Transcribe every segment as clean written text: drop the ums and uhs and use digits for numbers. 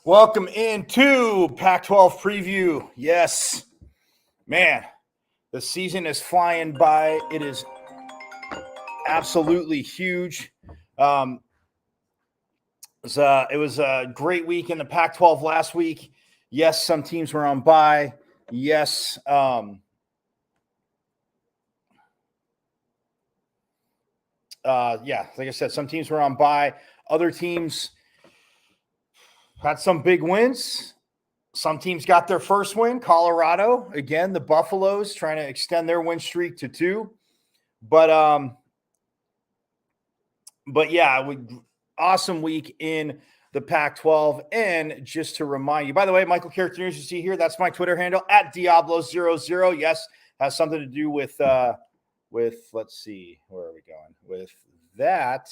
Welcome into Pac-12 Preview. Yes, man, the season is flying by. It is absolutely huge. It was a great week in the Pac-12 last week. Yes, some teams were on bye. Yes, like I said, some teams were on bye. Other teams had some big wins. Some teams got their first win. Colorado, again, the Buffaloes trying to extend their win streak to 2. But yeah, awesome week in the Pac-12. And just to remind you, by the way, Michael Character News you see here, that's my Twitter handle at Diablo00. Yes, has something to do with let's see, where are we going with that?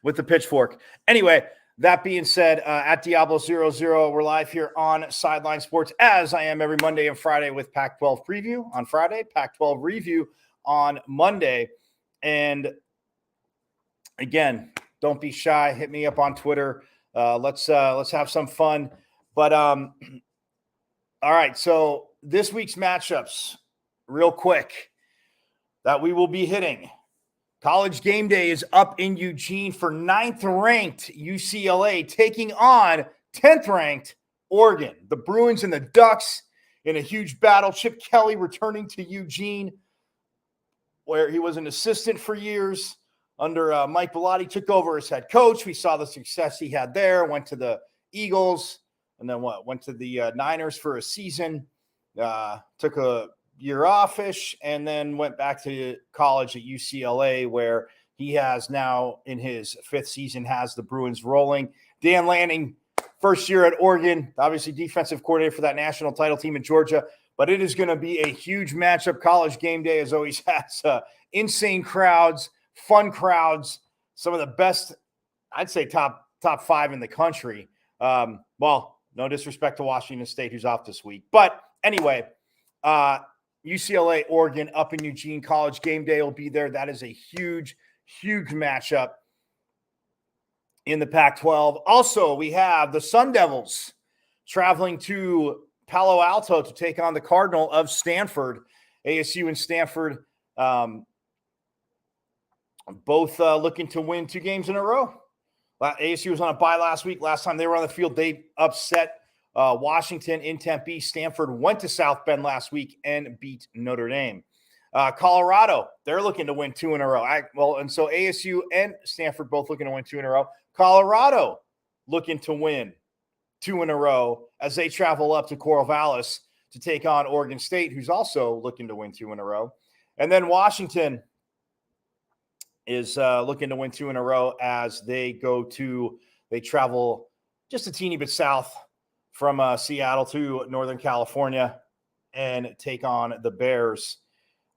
With the pitchfork. Anyway, that being said, at Diablo00, we're live here on Sideline Sports, as I am every Monday and Friday with Pac-12 Preview on Friday, Pac-12 Review on Monday. And again, don't be shy. Hit me up on Twitter. Let's have some fun. But all right, so this week's matchups, real quick, that we will be hitting. College Game Day is up in Eugene for 9th-ranked UCLA taking on 10th-ranked Oregon. The Bruins and the Ducks in a huge battle. Chip Kelly returning to Eugene, where he was an assistant for years under Mike Bellotti, took over as head coach. We saw the success he had there, went to the Eagles, and then went to the Niners for a season, took a year off-ish, and then went back to college at UCLA, where he has now, in his 5th season, has the Bruins rolling. Dan Lanning, first year at Oregon, obviously defensive coordinator for that national title team in Georgia, but it is going to be a huge matchup. College Game Day, as always, has insane crowds, fun crowds, some of the best, I'd say top 5 in the country. Well, no disrespect to Washington State, who's off this week. But anyway, UCLA, Oregon, up in Eugene. College Game Day will be there. That is a huge, huge matchup in the Pac-12. Also, we have the Sun Devils traveling to Palo Alto to take on the Cardinal of Stanford. ASU and Stanford both looking to win 2 games in a row. ASU was on a bye last week. Last time they were on the field, they upset Washington in Tempe. Stanford went to South Bend last week and beat Notre Dame. Colorado, they're looking to win 2 in a row. And so ASU and Stanford both looking to win 2 in a row. Colorado looking to win 2 in a row as they travel up to Corvallis to take on Oregon State, who's also looking to win 2 in a row. And then Washington is looking to win 2 in a row as they travel just a teeny bit south from Seattle to Northern California and take on the Bears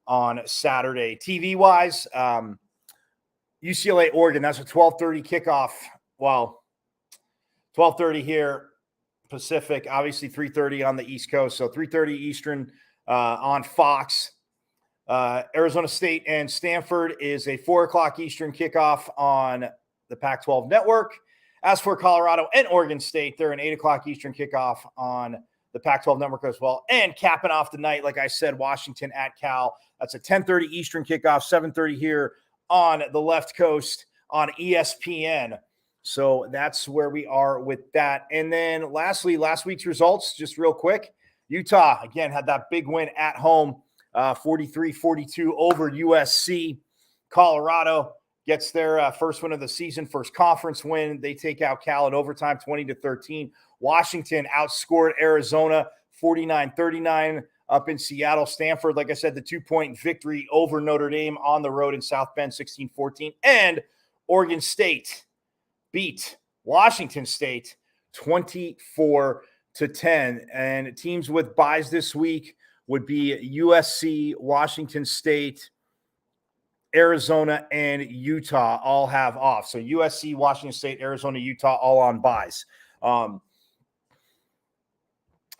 on Saturday. TV-wise, UCLA, Oregon, that's a 12:30 kickoff. Well, 12:30 here, Pacific, obviously 3:30 on the East Coast, so 3:30 Eastern on Fox. Arizona State and Stanford is a 4 o'clock Eastern kickoff on the Pac-12 network. As for Colorado and Oregon State, they're an 8 o'clock Eastern kickoff on the Pac-12 network as well. And capping off the night, like I said, Washington at Cal. That's a 10:30 Eastern kickoff, 7:30 here on the left coast on ESPN. So that's where we are with that. And then lastly, last week's results, just real quick. Utah, again, had that big win at home, 43-42 over USC. Colorado gets their first win of the season, first conference win. They take out Cal in overtime, 20-13. Washington outscored Arizona, 49-39 up in Seattle. Stanford, like I said, the 2-point victory over Notre Dame on the road in South Bend, 16-14. And Oregon State beat Washington State, 24-10. And teams with byes this week would be USC, Washington State, Arizona, and Utah all have off. So USC, Washington State, Arizona, Utah, all on byes.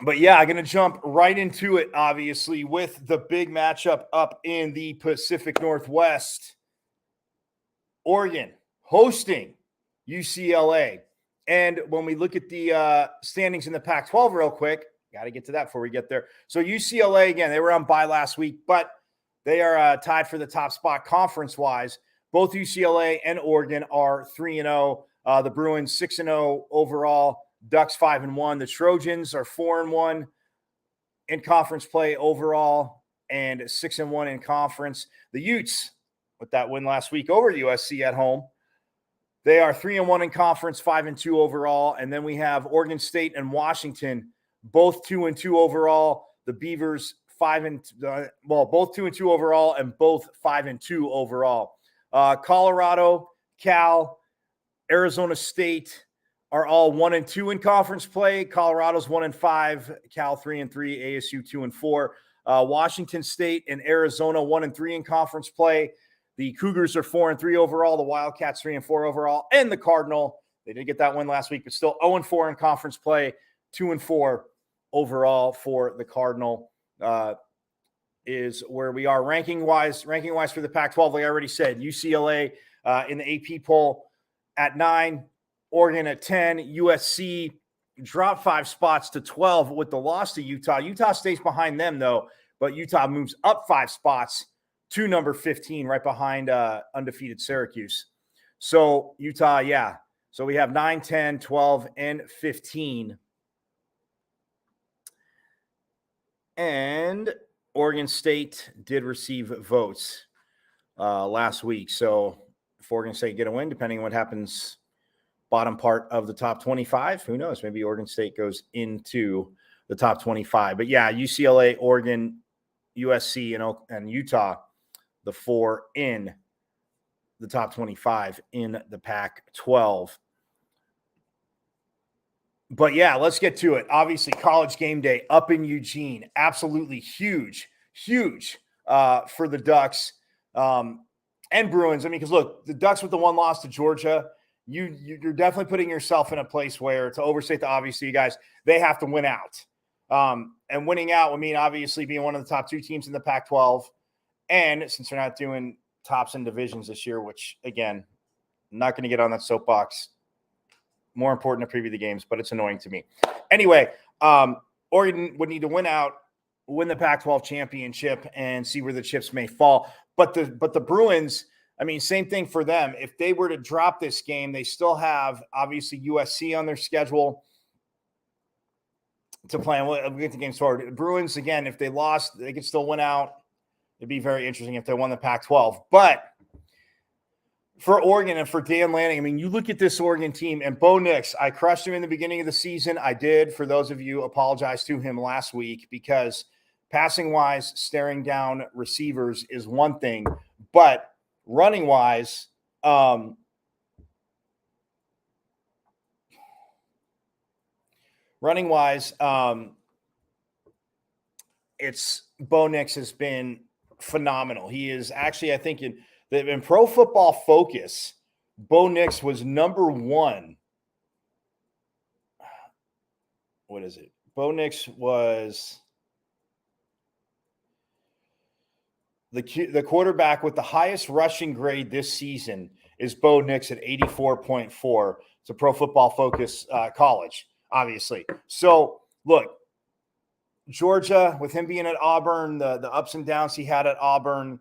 But yeah, I'm going to jump right into it, obviously, with the big matchup up in the Pacific Northwest. Oregon hosting UCLA. And when we look at the standings in the Pac-12 real quick, got to get to that before we get there. So UCLA, again, they were on bye last week, but they are tied for the top spot conference-wise. Both UCLA and Oregon are 3-0. The Bruins 6-0 overall. Ducks 5-1. The Trojans are 4-1 in conference play overall and 6-1 in conference. The Utes, with that win last week over USC at home, they are 3-1 in conference, 5-2 overall. And then we have Oregon State and Washington, both 2-2 overall. The Beavers both 2-2 overall and both 5-2 overall. Colorado, Cal, Arizona State are all 1-2 in conference play. Colorado's 1-5, Cal 3-3, ASU 2-4. Washington State and Arizona 1-3 in conference play. The Cougars are 4-3 overall. The Wildcats 3-4 overall, and the Cardinal, they did get that win last week, but still 0-4 in conference play, 2-4 overall for the Cardinal. Is where we are ranking wise for the Pac-12. Like I already said, UCLA in the AP poll at 9, Oregon at 10, USC dropped 5 spots to 12 with the loss to Utah. Utah stays behind them though, but Utah moves up 5 spots to number 15, right behind undefeated Syracuse. So Utah, yeah. So we have 9, 10, 12, and 15. And Oregon State did receive votes last week. So if Oregon State get a win, depending on what happens bottom part of the top 25, who knows? Maybe Oregon State goes into the top 25. But yeah, UCLA, Oregon, USC, and Utah, the 4 in the top 25 in the Pac-12. But yeah, let's get to it. Obviously, College Game Day up in Eugene, absolutely huge for the Ducks and Bruins. I mean, because look, the Ducks with the 1 loss to Georgia, you're definitely putting yourself in a place where, to overstate the obvious to you guys, they have to win out. And winning out would mean obviously being one of the top 2 teams in the Pac-12. And since they're not doing tops and divisions this year, which again, I'm not going to get on that soapbox. More important to preview the games, but it's annoying to me. Anyway, Oregon would need to win out, win the Pac-12 championship, and see where the chips may fall. But the Bruins, I mean, same thing for them. If they were to drop this game, they still have obviously USC on their schedule to play. We'll get the game started. The Bruins, again, if they lost, they could still win out. It'd be very interesting if they won the Pac-12. But for Oregon and for Dan Lanning, I mean, you look at this Oregon team, and Bo Nix, I crushed him in the beginning of the season. I did. For those of you, apologize to him last week because passing-wise, staring down receivers is one thing, but running-wise, it's Bo Nix has been phenomenal. He is actually, I think, in Pro Football Focus, Bo Nix was number 1. What is it? Bo Nix was the quarterback with the highest rushing grade this season is Bo Nix at 84.4. It's a Pro Football Focus college, obviously. So, look, Georgia, with him being at Auburn, the ups and downs he had at Auburn,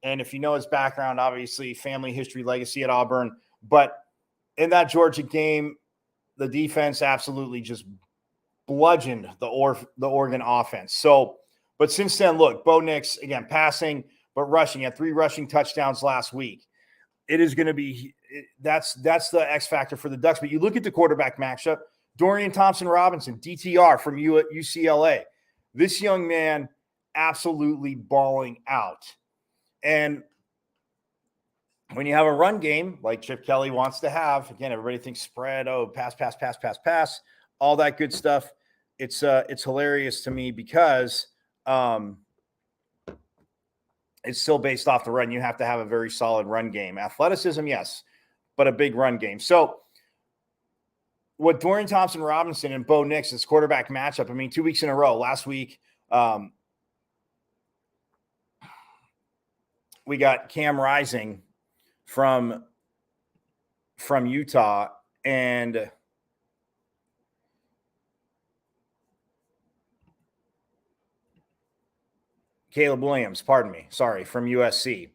and if you know his background, obviously family history, legacy at Auburn. But in that Georgia game, the defense absolutely just bludgeoned the Oregon offense. So, but since then, look, Bo Nix, again, passing, but rushing. He had 3 rushing touchdowns last week. It is going to be that's the X factor for the Ducks. But you look at the quarterback matchup, Dorian Thompson-Robinson, DTR from UCLA. This young man absolutely balling out. And when you have a run game like Chip Kelly wants to have, again, everybody thinks spread, pass, all that good stuff. It's hilarious to me because it's still based off the run. You have to have a very solid run game. Athleticism, yes, but a big run game. So what Dorian Thompson-Robinson and Bo Nix, this quarterback matchup, I mean, 2 weeks in a row. Last week, we got Cam Rising from Utah, and Caleb Williams, pardon me, sorry, from USC.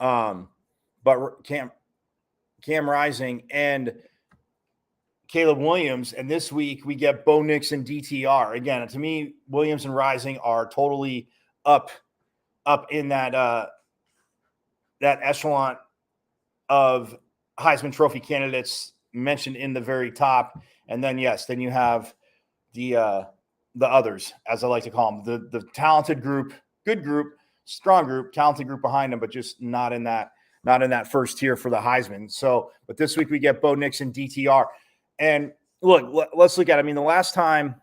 But Cam Rising and Caleb Williams, and this week we get Bo Nix and DTR. Again, to me, Williams and Rising are totally up in that that echelon of Heisman Trophy candidates mentioned in the very top. And then then you have the others, as I like to call them, the talented group, good group, strong group, talented group behind them, but just not in that first tier for the Heisman. So, but this week we get Bo Nix and DTR. And look, let's look at it. I mean, the last time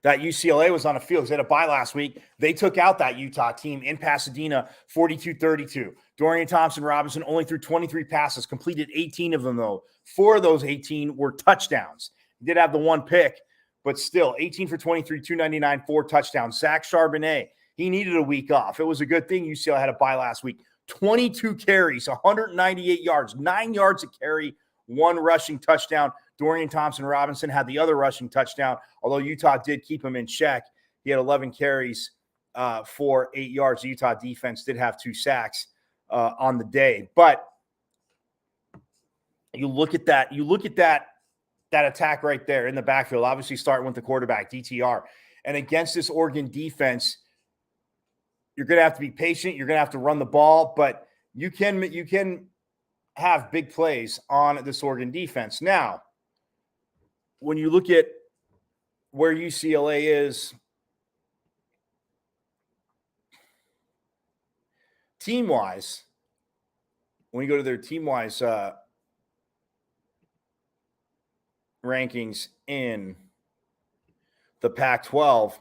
that UCLA was on a field, because they had a bye last week, they took out that Utah team in Pasadena 42-32. Dorian Thompson-Robinson only threw 23 passes, completed 18 of them, though. 4 of those 18 were touchdowns. He did have the one pick, but still, 18 for 23, 299, 4 touchdowns. Zach Charbonnet, he needed a week off. It was a good thing UCLA had a bye last week. 22 carries, 198 yards, 9 yards a carry, 1 rushing touchdown. Dorian Thompson-Robinson had the other rushing touchdown, although Utah did keep him in check. He had 11 carries for 8 yards. The Utah defense did have 2 sacks on the day. But you look at that attack right there in the backfield, obviously starting with the quarterback, DTR. And against this Oregon defense, you're going to have to be patient. You're going to have to run the ball, but you can have big plays on this Oregon defense. Now, when you look at where UCLA is team-wise, when you go to their team-wise rankings in the Pac-12,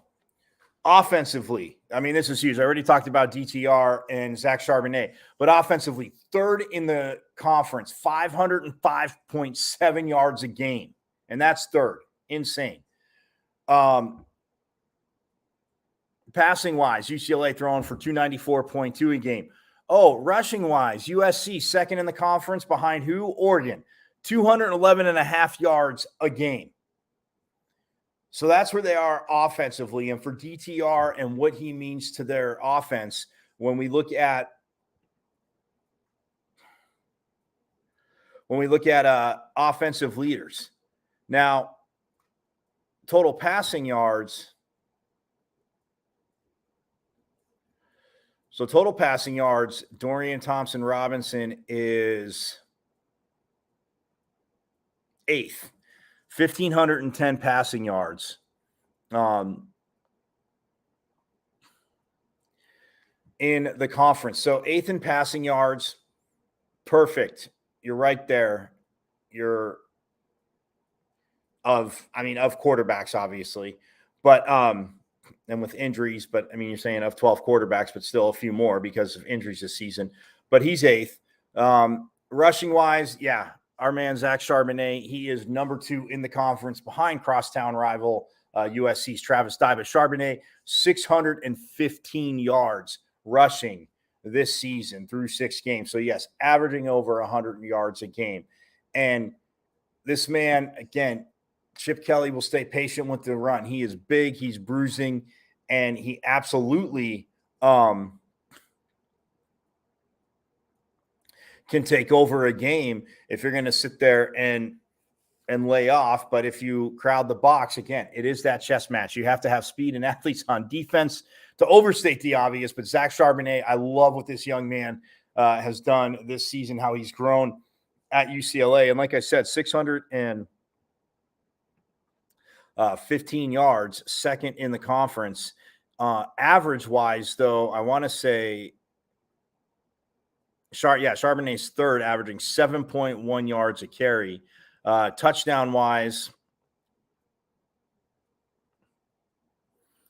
offensively, I mean, this is huge. I already talked about DTR and Zach Charbonnet, but offensively, 3rd in the conference, 505.7 yards a game. And that's 3rd. Insane. Passing-wise, UCLA throwing for 294.2 a game. Oh, rushing-wise, USC 2nd in the conference behind who? Oregon. 211.5 yards a game. So that's where they are offensively. And for DTR and what he means to their offense, when we look at offensive leaders. Now, total passing yards. So total passing yards, Dorian Thompson-Robinson is 8th. 1,510 passing yards. In the conference. So 8th in passing yards. Perfect. You're right there. You're of quarterbacks, obviously. But and with injuries, but I mean, you're saying of 12 quarterbacks, but still a few more because of injuries this season. But he's 8th. Rushing wise, yeah. Our man, Zach Charbonnet, he is number 2 in the conference behind crosstown rival USC's Travis Dye. But Charbonnet, 615 yards rushing this season through 6 games. So, yes, averaging over 100 yards a game. And this man, again, Chip Kelly will stay patient with the run. He is big, he's bruising, and he absolutely can take over a game if you're going to sit there and lay off. But if you crowd the box, again, it is that chess match. You have to have speed and athletes on defense to overstate the obvious. But Zach Charbonnet, I love what this young man has done this season, how he's grown at UCLA. And like I said, 615 yards, 2nd in the conference. Average-wise, though, I want to say Charbonnet's 3rd, averaging 7.1 yards a carry. Touchdown-wise,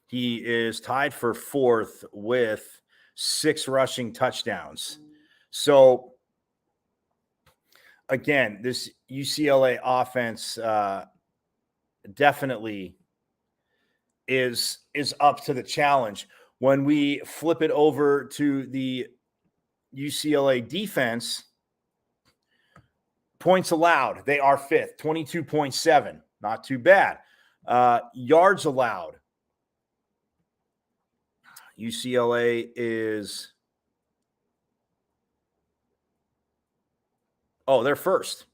he is tied for 4th with 6 rushing touchdowns. So, again, this UCLA offense definitely is up to the challenge. When we flip it over to the UCLA defense, points allowed, they are 5th, 22.7. Not too bad. Yards allowed. UCLA is, they're first.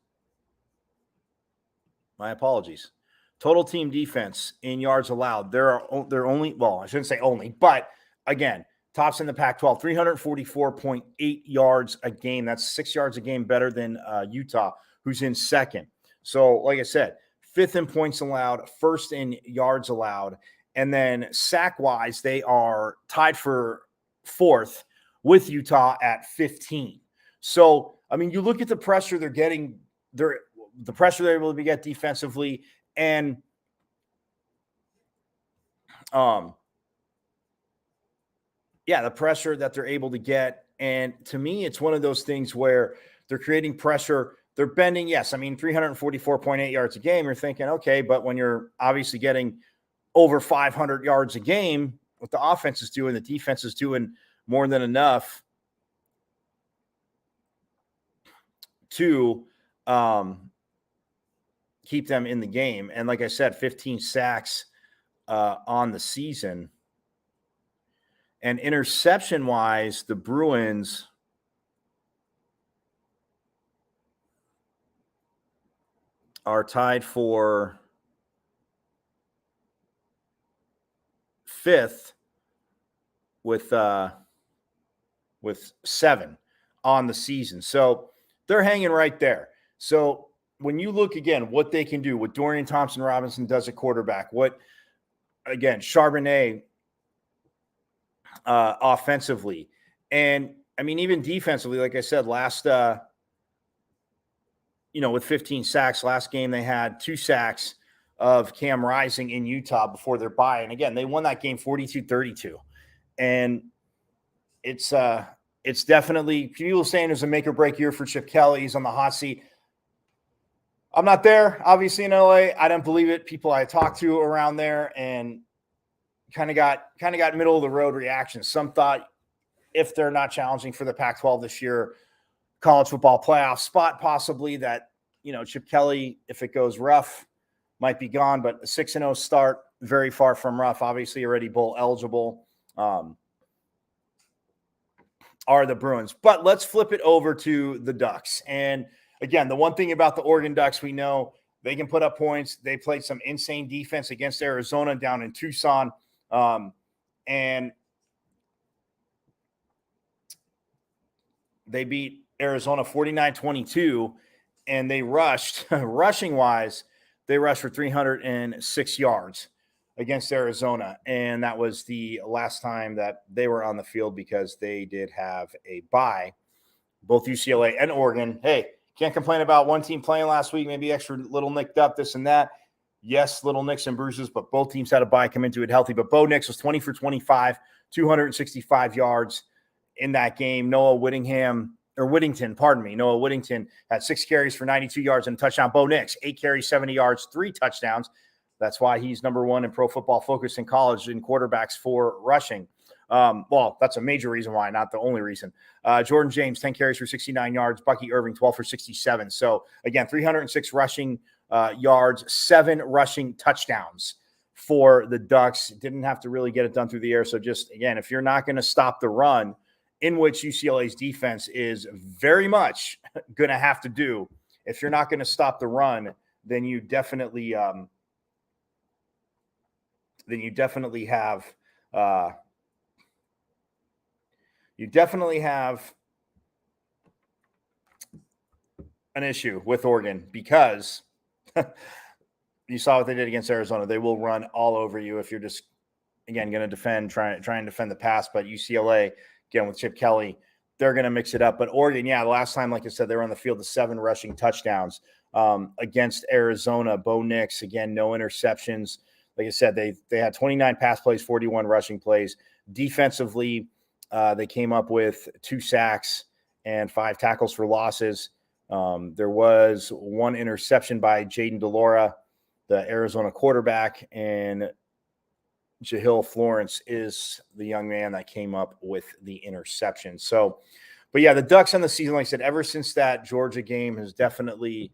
My apologies. Total team defense in yards allowed. They're only, I shouldn't say only, but again, tops in the Pac-12, 344.8 yards a game. That's 6 yards a game better than Utah, who's in second. So, like I said, fifth in points allowed, first in yards allowed. And then sack-wise, they are tied for fourth with Utah at 15. So, I mean, you look at the pressure they're getting, the pressure they're able to get defensively, and the pressure that they're able to get. And to me, it's one of those things where they're creating pressure. They're bending. Yes. I mean, 344.8 yards a game. You're thinking, okay, but when you're obviously getting over 500 yards a game, what the offense is doing, the defense is doing more than enough to keep them in the game. And like I said, 15 sacks on the season. And interception-wise, the Bruins are tied for fifth with 7 on the season. So they're hanging right there. So when you look again, what they can do, what Dorian Thompson-Robinson does at quarterback, what, again, Charbonnet offensively, and I mean, even defensively, like I said, last, with 15 sacks, last game they had 2 sacks of Cam Rising in Utah before their bye. And again, they won that game 42-32. And it's definitely, people saying it's a make or break year for Chip Kelly. He's on the hot seat. I'm not there, obviously, in LA. I don't believe it. People I talked to around there and kind of got middle of the road reactions. Some thought if they're not challenging for the Pac-12 this year, college football playoff spot, possibly that, Chip Kelly, if it goes rough, might be gone, but a 6-0 start, very far from rough, obviously already bowl eligible, are the Bruins. But let's flip it over to the Ducks. And again, the one thing about the Oregon Ducks, we know they can put up points. They played some insane defense against Arizona down in Tucson. And they beat Arizona 49-22, and they rushed, rushing-wise, they rushed for 306 yards against Arizona. And that was the last time that they were on the field because they did have a bye. Both UCLA and Oregon, hey, can't complain about one team playing last week, maybe extra little nicked up, this and that. Yes, little nicks and bruises, but both teams had a bye, come into it healthy. But Bo Nix was 20 for 25, 265 yards in that game. Noah Whittington had 6 carries for 92 yards and a touchdown. Bo Nix, 8 carries, 70 yards, 3 touchdowns. That's why he's number 1 in Pro Football Focus in college in quarterbacks for rushing. That's a major reason why, not the only reason. Jordan James, 10 carries for 69 yards. Bucky Irving, 12 for 67. So, again, 306 rushing yards, 7 rushing touchdowns for the Ducks. Didn't have to really get it done through the air. So, just, again, if you're not going to stop the run, in which UCLA's defense is very much going to have to do, if you're not going to stop the run, then you definitely have an issue with Oregon, because you saw what they did against Arizona. They will run all over you if you're just, again, going to try and defend the pass. But UCLA, again, with Chip Kelly, they're going to mix it up. But Oregon, the last time, like I said, they were on the field with 7 rushing touchdowns against Arizona. Bo Nix, again, no interceptions. Like I said, they had 29 pass plays, 41 rushing plays. Defensively, they came up with 2 sacks and 5 tackles for losses. There was 1 interception by Jaden DeLora, the Arizona quarterback, and Jahil Florence is the young man that came up with the interception. So, but the Ducks on the season, like I said, ever since that Georgia game, has definitely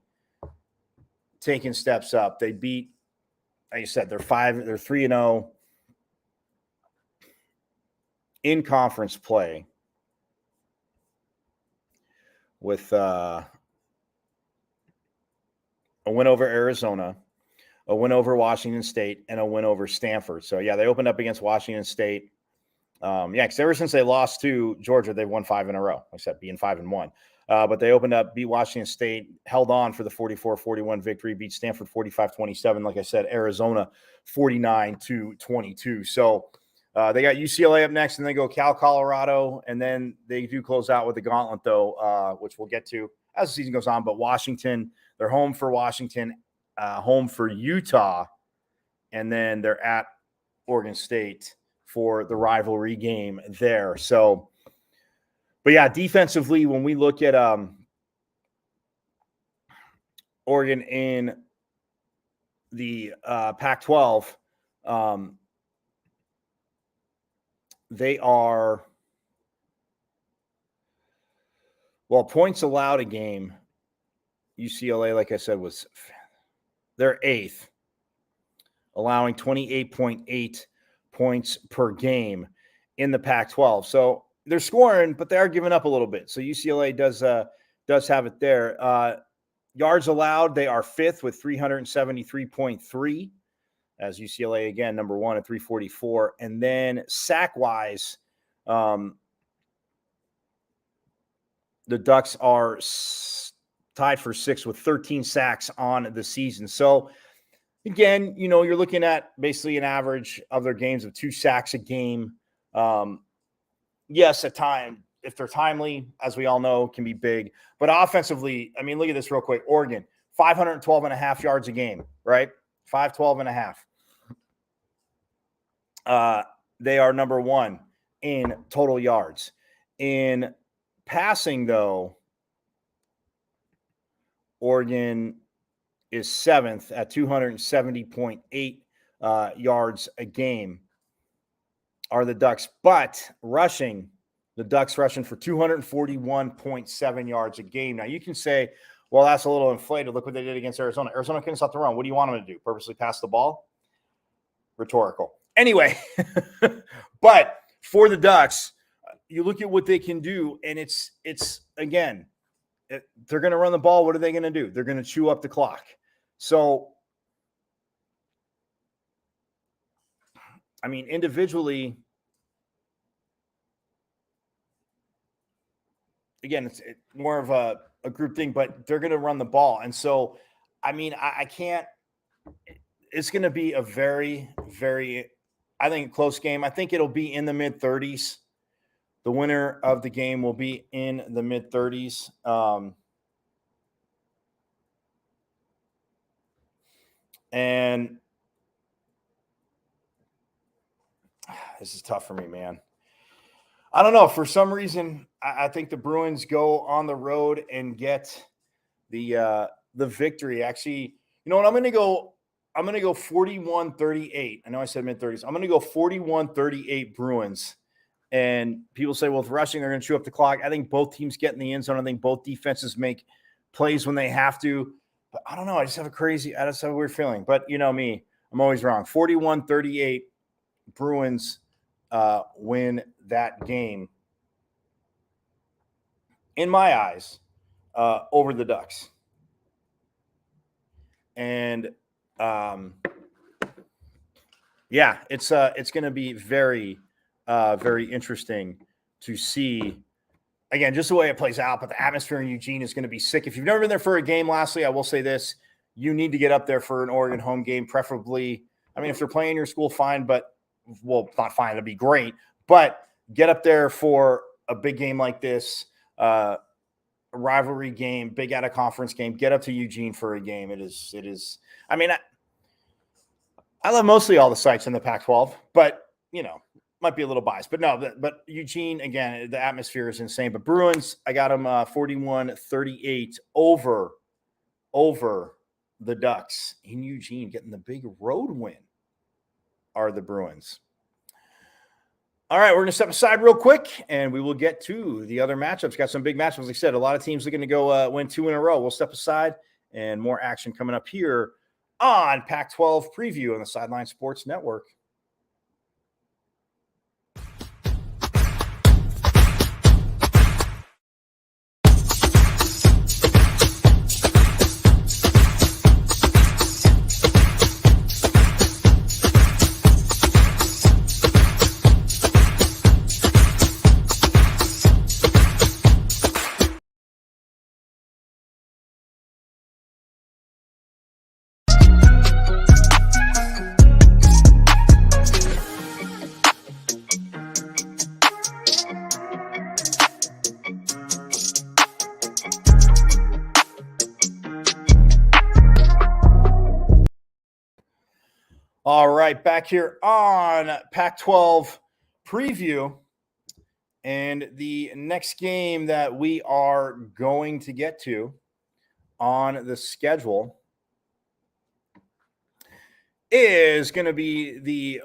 taken steps up. They beat, like you said, they're 3-0 in conference play with a win over Arizona, a win over Washington State, and a win over Stanford. So, yeah, they opened up against Washington State. Because ever since they lost to Georgia, they've won 5 in a row, except being 5-1. But they opened up, beat Washington State, held on for the 44-41 victory, beat Stanford 45-27. Like I said, Arizona 49-22. So they got UCLA up next, and they go Cal, Colorado, and then they do close out with the gauntlet, though, which we'll get to as the season goes on. But Washington, they're home for Washington, home for Utah, and then they're at Oregon State for the rivalry game there. So, but yeah, defensively, when we look at Oregon in the Pac-12, they are, well, points allowed a game. UCLA, like I said, they're 8th, allowing 28.8 points per game in the Pac-12. So they're scoring, but they are giving up a little bit. So UCLA does have it there. Yards allowed, they are 5th with 373.3. As UCLA, again, number 1 at 344. And then sack-wise, the Ducks are tied for 6th with 13 sacks on the season. So, again, you're looking at basically an average of their games of 2 sacks a game. Yes, at time, if they're timely, as we all know, can be big. But offensively, I mean, look at this real quick. Oregon, 512.5 yards a game, right? 512.5. They are number 1 in total yards. In passing, though, Oregon is 7th at 270.8 yards a game are the Ducks. But rushing, the Ducks rushing for 241.7 yards a game. Now, you can say, well, that's a little inflated. Look what they did against Arizona. Arizona couldn't stop the run. What do you want them to do? Purposely pass the ball? Rhetorical. Anyway, but for the Ducks, you look at what they can do, and it's again, they're going to run the ball. What are they going to do? They're going to chew up the clock. So, I mean, individually, again, it's more of a group thing, but they're going to run the ball. And so, I mean, I can't – it's going to be a very, very, I think, close game. I think it'll be in the mid-30s. The winner of the game will be in the mid-30s. And this is tough for me, man. I don't know. For some reason, I think the Bruins go on the road and get the victory. Actually, you know what? I'm going to go 41-38. I know I said mid-30s. I'm going to go 41-38 Bruins. And people say, well, with rushing, they're going to chew up the clock. I think both teams get in the end zone. I think both defenses make plays when they have to. But I don't know. I just have a weird feeling. But you know me, I'm always wrong. 41-38 Bruins win that game, in my eyes, over the Ducks. And yeah, it's going to be very, very interesting to see. Again, just the way it plays out, but the atmosphere in Eugene is going to be sick. If you've never been there for a game, lastly, I will say this: you need to get up there for an Oregon home game, preferably. I mean, if they're playing your school, fine, but not fine. That'd be great. But get up there for a big game like this, a rivalry game, big out of conference game. Get up to Eugene for a game. It is. I mean, I love mostly all the sites in the Pac-12, but might be a little biased. But no, but Eugene, again, the atmosphere is insane. But Bruins, I got them 41-38 over the Ducks in Eugene, getting the big road win. Are the Bruins. All right, we're going to step aside real quick, and we will get to the other matchups. Got some big matchups. Like I said, a lot of teams are going to go win 2 in a row. We'll step aside, and more action coming up here on Pac-12 Preview on the Sideline Sports Network. All right, back here on Pac-12 Preview. And the next game that we are going to get to on the schedule is going to be the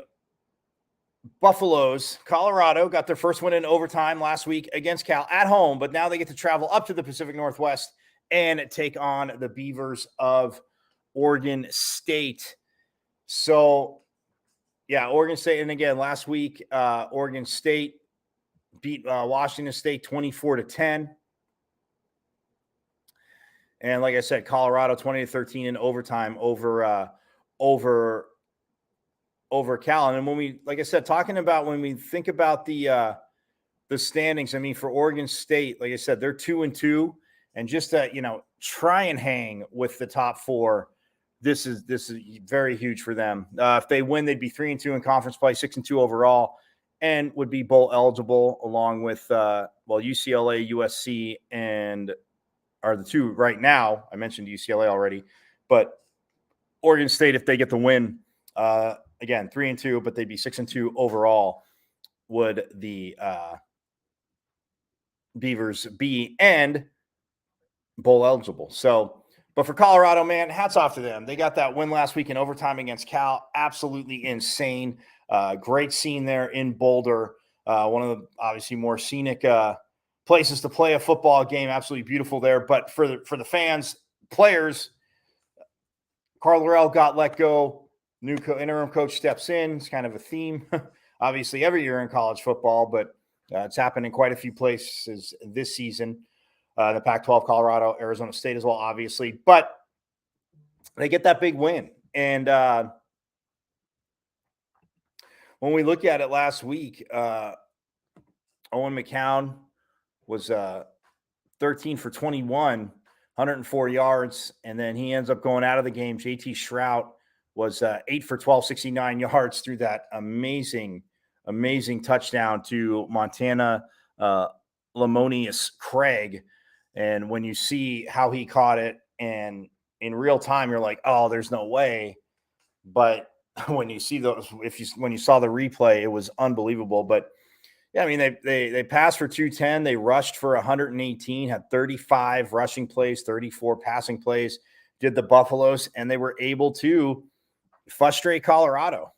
Buffaloes. Colorado got their first win in overtime last week against Cal at home, but now they get to travel up to the Pacific Northwest and take on the Beavers of Oregon State. So, yeah, Oregon State. And again, last week, Oregon State beat Washington State 24-10. And like I said, Colorado 20-13 in overtime over Cal. And when we, like I said, talking about when we think about the standings, I mean, for Oregon State, like I said, they're 2-2, and just to try and hang with the top four. This is very huge for them. If they win, they'd be 3-2 in conference play, 6-2 overall, and would be bowl eligible along with UCLA, USC, and are the two right now. I mentioned UCLA already, but Oregon State, if they get the win, again 3-2, but they'd be 6-2 overall. Would the Beavers be and bowl eligible? So. But for Colorado, man, hats off to them. They got that win last week in overtime against Cal. Absolutely insane. Great scene there in Boulder. One of the obviously more scenic places to play a football game. Absolutely beautiful there. But for the fans, players, Carl Lorell got let go. New interim coach steps in. It's kind of a theme, obviously, every year in college football, but it's happened in quite a few places this season. The Pac-12, Colorado, Arizona State as well, obviously. But they get that big win. And when we look at it last week, Owen McCown was 13 for 21, 104 yards. And then he ends up going out of the game. JT Shrout was 8 for 12, 69 yards through that amazing touchdown to Montana Lamonius Craig. And when you see how he caught it and in real time, you're like, oh, there's no way. But when you see those, when you saw the replay, it was unbelievable. But yeah, I mean, they passed for 210. They rushed for 118, had 35 rushing plays, 34 passing plays, did the Buffaloes, and they were able to frustrate Colorado.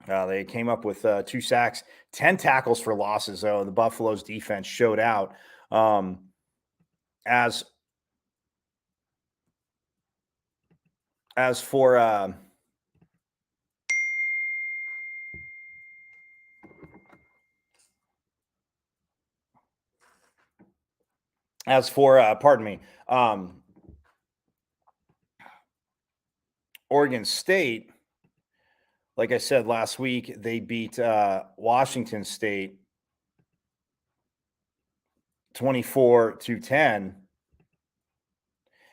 They came up with 2 sacks, 10 tackles for losses, though. The Buffaloes defense showed out. As for Oregon State, like I said last week, they beat Washington State 24-10.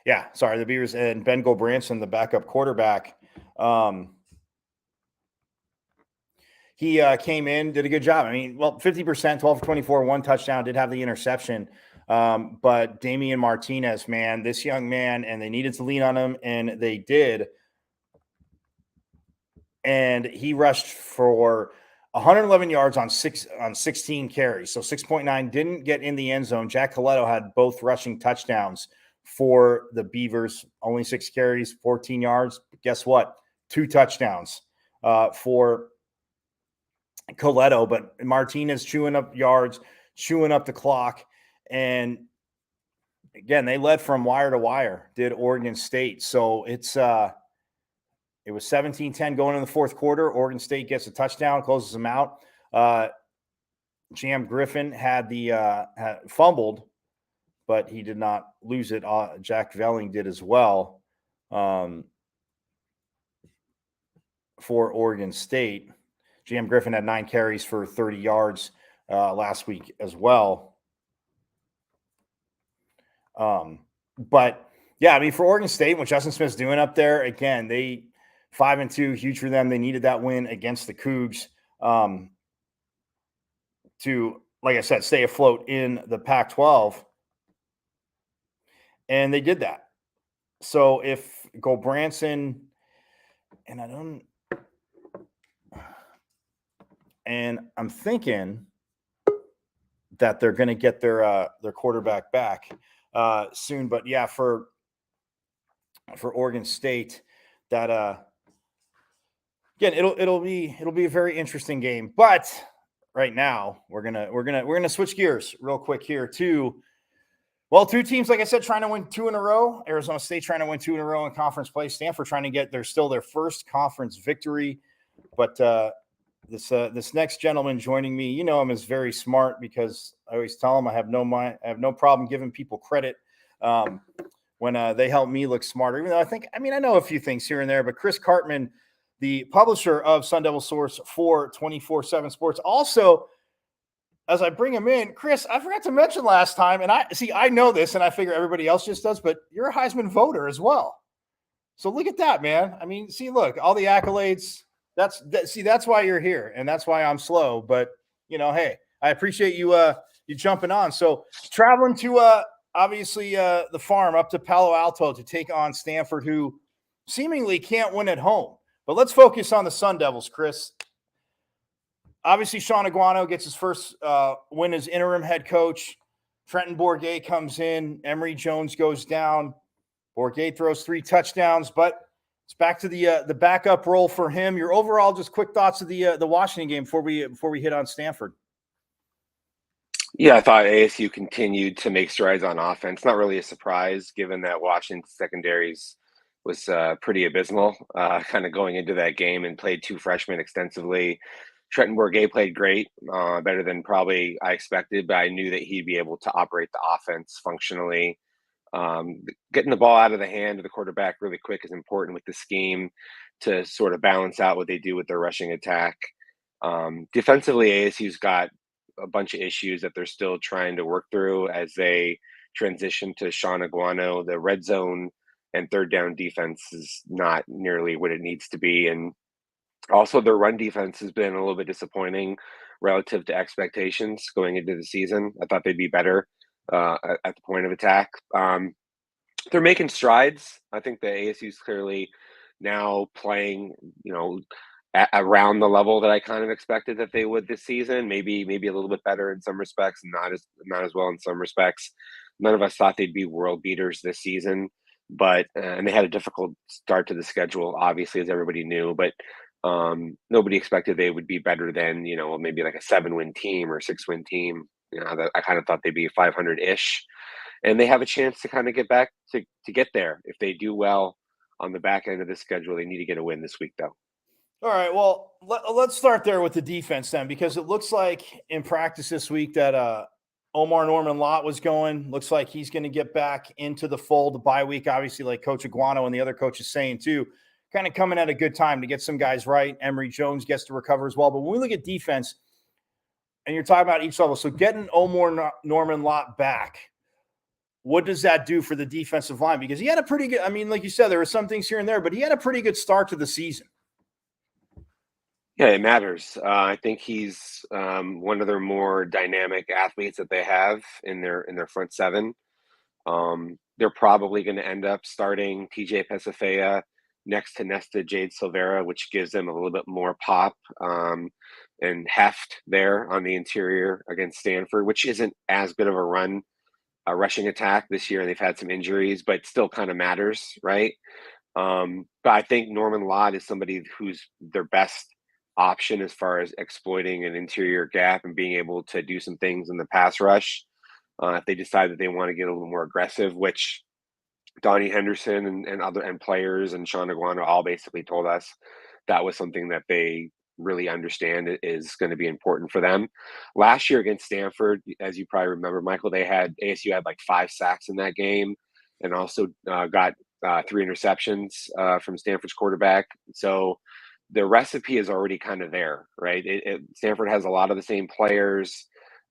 Yeah, sorry, the Beavers and Ben Gobranson, the backup quarterback. He came in, did a good job. I mean, 50%, 12 for 24, 1 touchdown, did have the interception. But Damian Martinez, man, this young man, and they needed to lean on him, and they did. And he rushed for 111 yards on 16 carries. So 6.9, didn't get in the end zone. Jack Coletto had both rushing touchdowns for the Beavers, only 6 carries, 14 yards. But guess what? 2 touchdowns for Coletto, but Martinez chewing up yards, chewing up the clock. And again, they led from wire to wire, did Oregon State. So it was 17-10 going in the fourth quarter. Oregon State gets a touchdown, closes them out. Jam Griffin had fumbled, but he did not lose it. Jack Velling did as well for Oregon State. Jam Griffin had 9 carries for 30 yards last week as well. But yeah, I mean, for Oregon State, what Justin Smith's doing up there, again, they 5-2, huge for them. They needed that win against the Cougs to, like I said, stay afloat in the Pac-12. And they did that. So if Gulbranson, and I'm thinking that they're going to get their quarterback back soon. But yeah, for Oregon State, that again, it'll be a very interesting game. But right now, we're gonna switch gears real quick here to, well, 2 teams, like I said, trying to win 2 in a row. Arizona State trying to win 2 in a row in conference play. Stanford trying to get their first conference victory. But this next gentleman joining me, you know him, is very smart, because I always tell him I have no problem giving people credit when they help me look smarter. Even though I know a few things here and there, but Chris Cartman, the publisher of Sun Devil Source for 24/7 Sports, also, as I bring him in, Chris, I forgot to mention last time, and I know this, and I figure everybody else just does, but you're a Heisman voter as well. So look at that, man. I mean, see, look, all the accolades. That's why you're here, and that's why I'm slow. But hey, I appreciate you jumping on. So traveling to obviously the farm up to Palo Alto to take on Stanford, who seemingly can't win at home. But let's focus on the Sun Devils, Chris. Obviously, Sean Aguano gets his first win as interim head coach. Trenton Bourguet comes in. Emory Jones goes down. Bourguet throws 3 touchdowns, but it's back to the backup role for him. Your overall just quick thoughts of the Washington game before we hit on Stanford. Yeah, I thought ASU continued to make strides on offense. Not really a surprise, given that Washington's secondaries was pretty abysmal kind of going into that game, and played 2 freshmen extensively. Trenton Bourguet played great, better than probably I expected, but I knew that he'd be able to operate the offense functionally. Getting the ball out of the hand of the quarterback really quick is important with the scheme to sort of balance out what they do with their rushing attack. Defensively, ASU's got a bunch of issues that they're still trying to work through as they transition to Sean Aguano. The red zone and third down defense is not nearly what it needs to be. And also their run defense has been a little bit disappointing relative to expectations going into the season. I thought they'd be better at the point of attack. They're making strides. I think the ASU is clearly now playing, around the level that I kind of expected that they would this season. Maybe a little bit better in some respects, and not as well in some respects. None of us thought they'd be world beaters this season, but and they had a difficult start to the schedule, obviously, as everybody knew. But nobody expected they would be better than maybe like a 7-win team or 6-win team. I kind of thought they'd be 500-ish, and they have a chance to kind of get back to get there if they do well on the back end of the schedule. They need to get a win this week, though. All right, well, let's start there with the defense then, because it looks like in practice this week that Omar Norman Lott was going. Looks like he's going to get back into the fold. The bye week, obviously, like Coach Aguano and the other coaches saying too, kind of coming at a good time to get some guys right. Emory Jones gets to recover as well. But when we look at defense, and you're talking about each level, so getting Omar Norman Lott back, what does that do for the defensive line? Because he had a pretty good, like you said, there were some things here and there, but he had a pretty good start to the season. Yeah, it matters. I think he's one of their more dynamic athletes that they have in their front 7. They're probably going to end up starting TJ Pesafea next to Nesta Jade Silvera, which gives them a little bit more pop and heft there on the interior against Stanford, which isn't as good of a rushing attack this year. They've had some injuries, but still kind of matters, right? But I think Norman Lott is somebody who's their best option as far as exploiting an interior gap and being able to do some things in the pass rush. if they decide that they want to get a little more aggressive, which Donnie Henderson and players and Sean Aguano all basically told us that was something that they really understand is going to be important for them. Last year against Stanford, as you probably remember, Michael, ASU had like 5 sacks in that game, and also got 3 interceptions from Stanford's quarterback. So the recipe is already kind of there, right? Stanford has a lot of the same players.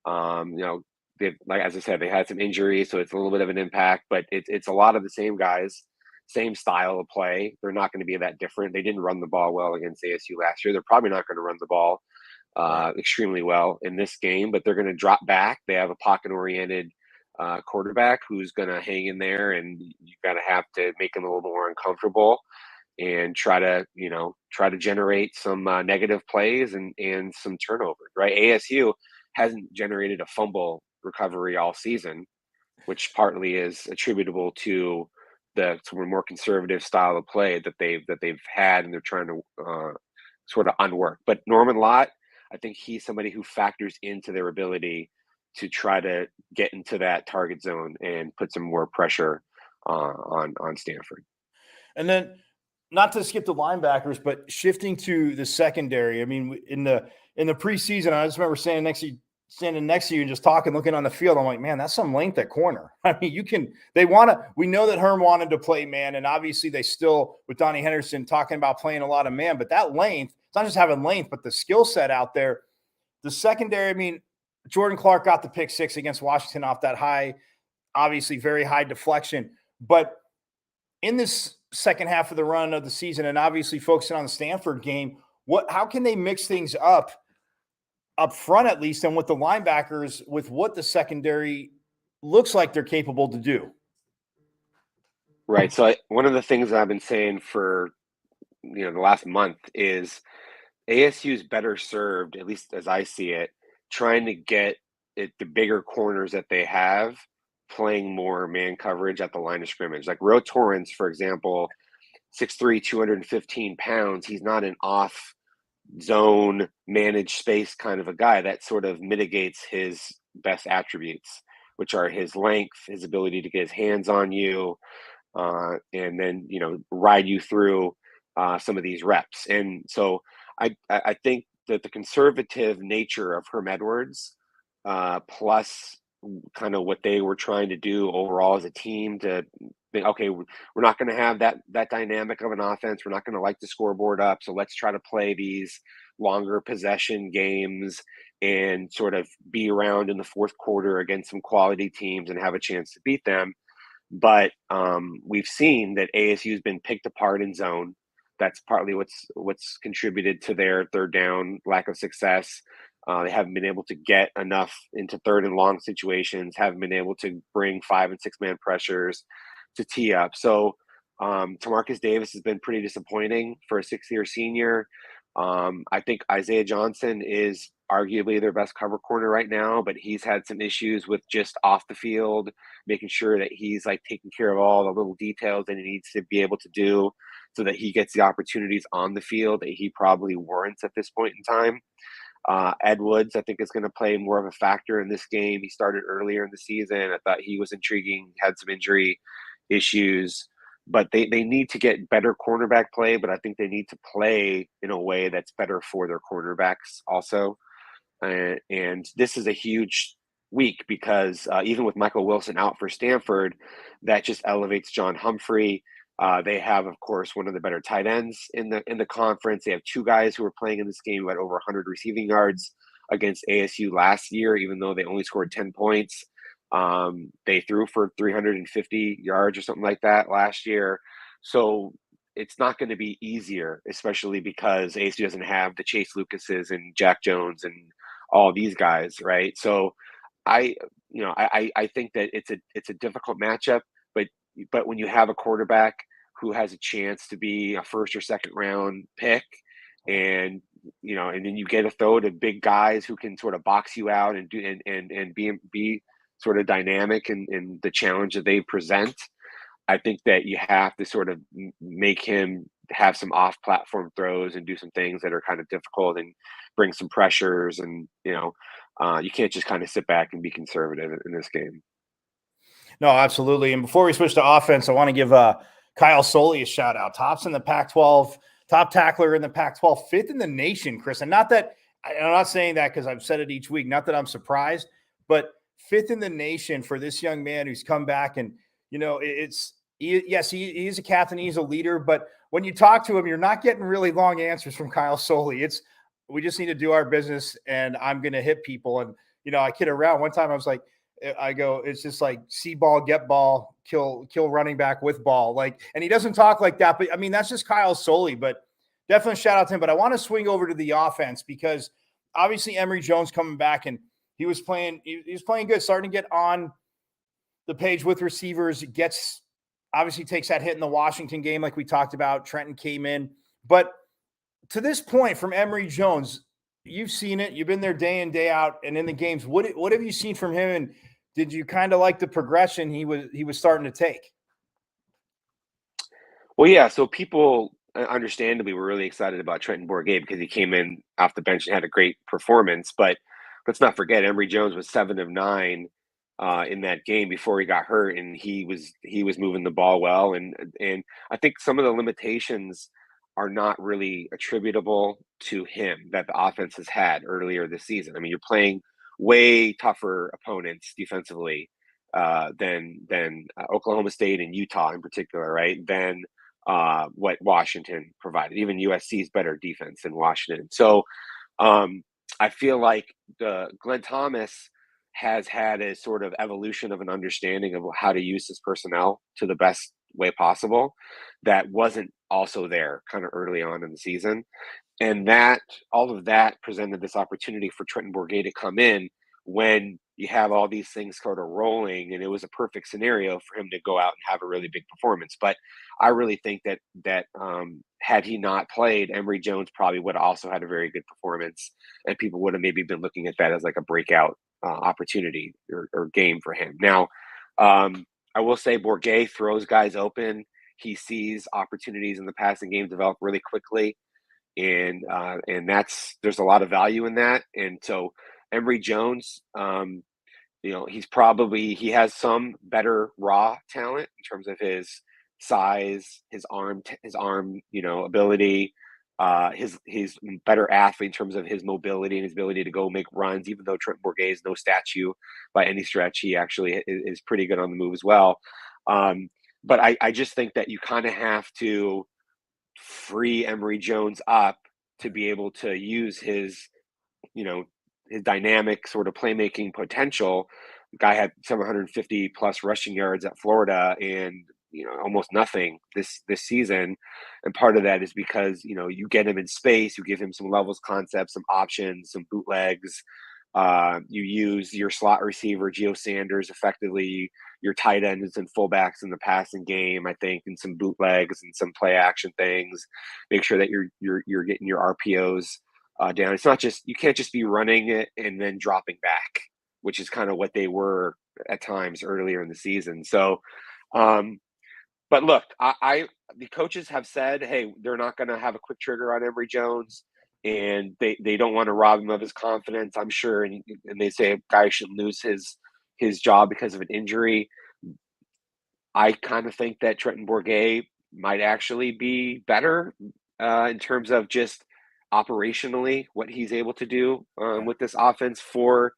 Like as I said, they had some injuries, so it's a little bit of an impact, but it's a lot of the same guys, same style of play. They're not going to be that different. They didn't run the ball well against ASU last year. They're probably not going to run the ball extremely well in this game, but they're going to drop back. They have a pocket-oriented quarterback who's going to hang in there, and you've got to have to make him a little more uncomfortable and try to generate some negative plays and some turnovers. Right? ASU hasn't generated a fumble recovery all season, which partly is attributable to the sort of more conservative style of play that they've had, and they're trying to sort of unwork. But Norman Lott, I think he's somebody who factors into their ability to try to get into that target zone and put some more pressure on Stanford. And then, not to skip the linebackers, but shifting to the secondary. I mean, in the preseason, I just remember standing next to you and just talking, looking on the field. I'm like, man, that's some length at corner. I mean, we know that Herm wanted to play man, and obviously they still, with Donnie Henderson, talking about playing a lot of man, but that length, it's not just having length, but the skill set out there. The secondary, I mean, Jordan Clark got the pick 6 against Washington off that high, obviously very high deflection. But in this second half of the run of the season, and obviously focusing on the Stanford game, how can they mix things up front at least, and with the linebackers, with what the secondary looks like they're capable to do? Right. So one of the things that I've been saying for the last month is ASU is better served, at least as I see it, trying to get the bigger corners that they have playing more man coverage at the line of scrimmage. Like Ro Torrance, for example, 6'3", 215 pounds. He's not an off zone managed space kind of a guy. That sort of mitigates his best attributes, which are his length, his ability to get his hands on you, and then ride you through some of these reps. And so I think that the conservative nature of Herm Edwards, plus kind of what they were trying to do overall as a team, to think, okay, we're not going to have that dynamic of an offense. We're not going to light the scoreboard up. So let's try to play these longer possession games and sort of be around in the fourth quarter against some quality teams and have a chance to beat them. But we've seen that ASU has been picked apart in zone. That's partly what's contributed to their third down lack of success. They haven't been able to get enough into third and long situations, haven't been able to bring 5 and 6 man pressures to tee up. So Tamarcus Davis has been pretty disappointing for a 6-year senior. I think Isaiah Johnson is arguably their best cover corner right now, but he's had some issues with just off the field, making sure that he's like taking care of all the little details that he needs to be able to do so that he gets the opportunities on the field that he probably warrants at this point in time. Ed Woods, I think, is going to play more of a factor in this game. He started earlier in the season. I thought he was intriguing, had some injury issues, but they need to get better cornerback play, but I think they need to play in a way that's better for their cornerbacks also. And this is a huge week because even with Michael Wilson out for Stanford, that just elevates John Humphrey. They have, of course, one of the better tight ends in the conference. They have 2 guys who are playing in this game who had over 100 receiving yards against ASU last year, even though they only scored 10 points. They threw for 350 yards or something like that last year. So it's not going to be easier, especially because ASU doesn't have the Chase Lucases and Jack Jones and all these guys, right? So I think that it's a difficult matchup, but when you have a quarterback who has a chance to be a first or second round pick, and then you get a throw to big guys who can sort of box you out and do and be sort of dynamic in the challenge that they present. I think that you have to sort of make him have some off-platform throws and do some things that are kind of difficult and bring some pressures. And You can't just kind of sit back and be conservative in this game. No, absolutely. And before we switch to offense, I want to give Kyle Soley a shout out. Tops in the Pac-12, top tackler in the Pac-12, fifth in the nation, Chris. And not that I'm not saying that because I've said it each week. Not that I'm surprised, but fifth in the nation for this young man who's come back. And yes, he is a captain, he's a leader. But when you talk to him, you're not getting really long answers from Kyle Soley. We just need to do our business, and I'm going to hit people. And I kid around. One time I was like, it's just like see ball, get ball, kill running back with ball. And he doesn't talk like that, but I mean, that's just Kyle Soley, but definitely shout out to him. But I want to swing over to the offense because obviously Emory Jones coming back and he was playing good, starting to get on the page with receivers, obviously takes that hit in the Washington game. Like we talked about, Trenton came in, but to this point from Emory Jones, you've seen it. You've been there day in, day out, and in the games. What have you seen from him? And did you kind of like the progression he was starting to take? Well, yeah. So people, understandably, were really excited about Trenton Bourguet because he came in off the bench and had a great performance. But let's not forget, Emory Jones was 7 of 9 in that game before he got hurt, and he was moving the ball well. And I think some of the limitations are not really attributable to him that the offense has had earlier this season. I mean, you're playing way tougher opponents defensively than Oklahoma State and Utah in particular, right? Than what Washington provided. Even USC's better defense than Washington. So I feel like Glenn Thomas has had a sort of evolution of an understanding of how to use his personnel to the best way possible that wasn't also there kind of early on in the season. And that all of that presented this opportunity for Trenton Bourguet to come in when you have all these things sort of rolling, and it was a perfect scenario for him to go out and have a really big performance. But I really think that had he not played, Emory Jones probably would have also had a very good performance, and people would have maybe been looking at that as like a breakout opportunity or game for him. Now, I will say Bourguet throws guys open. He sees opportunities in the passing game develop really quickly, and there's a lot of value in that. And so Emory Jones, he has some better raw talent in terms of his size, his arm, ability. He's better athlete in terms of his mobility and his ability to go make runs. Even though Trent Bourguet is no statue by any stretch, he actually is pretty good on the move as well. But I just think that you kind of have to free Emory Jones up to be able to use his dynamic sort of playmaking potential. The guy had 750 plus rushing yards at Florida and almost nothing this season. And part of that is because you get him in space, you give him some levels concepts, some options, some bootlegs. You use your slot receiver, Gio Sanders, effectively, your tight ends and fullbacks in the passing game, I think, and some bootlegs and some play action things. Make sure that you're getting your RPOs down. It's not just, you can't just be running it and then dropping back, which is kind of what they were at times earlier in the season. So, but look, the coaches have said, hey, they're not going to have a quick trigger on Emory Jones, and they don't want to rob him of his confidence, I'm sure. And they say a guy shouldn't lose his job because of an injury. I kind of think that Trenton Bourguet might actually be better in terms of just operationally what he's able to do with this offense for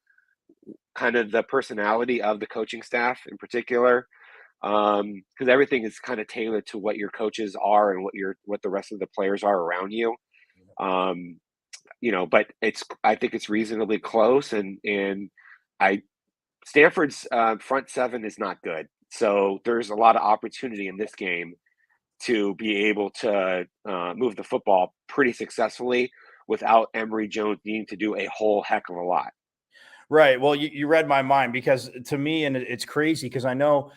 kind of the personality of the coaching staff in particular. Because everything is kind of tailored to what your coaches are and what the rest of the players are around you. But I think it's reasonably close, and Stanford's front seven is not good. So there's a lot of opportunity in this game to be able to move the football pretty successfully without Emory Jones needing to do a whole heck of a lot. Right. Well, you read my mind, because to me, and it's crazy because I know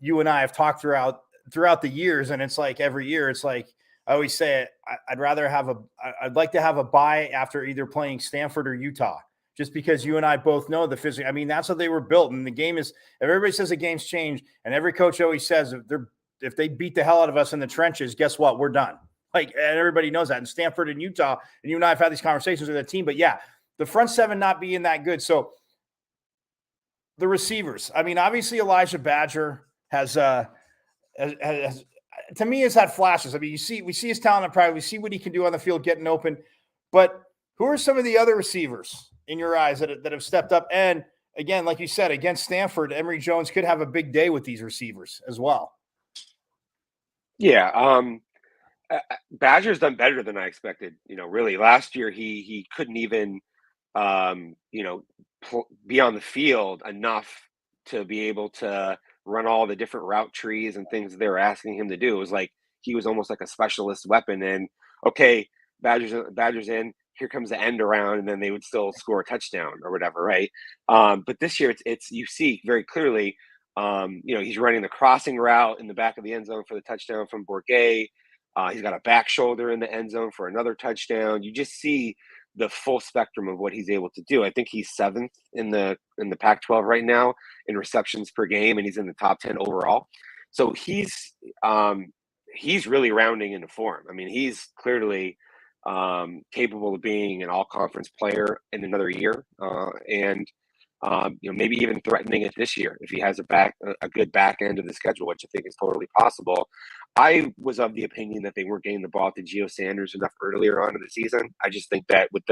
you and I have talked throughout the years, and it's like every year, it's like I always say, I'd like to have a bye after either playing Stanford or Utah, just because you and I both know the physics. I mean, that's how they were built. And the game is, everybody says the game's changed, and every coach always says if they beat the hell out of us in the trenches, guess what? We're done. Like, and everybody knows that. And Stanford and Utah, and you and I have had these conversations with that team. But yeah, the front seven not being that good. So the receivers, I mean, obviously Elijah Badger has to me, has had flashes. I mean, we see his talent in private. We see what he can do on the field, getting open. But who are some of the other receivers in your eyes that have stepped up? And again, like you said, against Stanford, Emory Jones could have a big day with these receivers as well. Yeah. Badger's done better than I expected. Really, last year he couldn't even, be on the field enough to be able to run all the different route trees and things they were asking him to do. It was like he was almost like a specialist weapon. And okay, Badger's in. Here comes the end around, and then they would still score a touchdown or whatever, right? But this year, it's you see very clearly. He's running the crossing route in the back of the end zone for the touchdown from Bourget. He's got a back shoulder in the end zone for another touchdown. You just see the full spectrum of what he's able to do. I think he's 7th in the Pac-12 right now in receptions per game, and he's in the top 10 overall. So he's really rounding into form. I mean, he's clearly capable of being an all-conference player in another year, and maybe even threatening it this year if he has a good back end of the schedule, which I think is totally possible. I was of the opinion that they weren't getting the ball to Gio Sanders enough earlier on in the season. I just think that with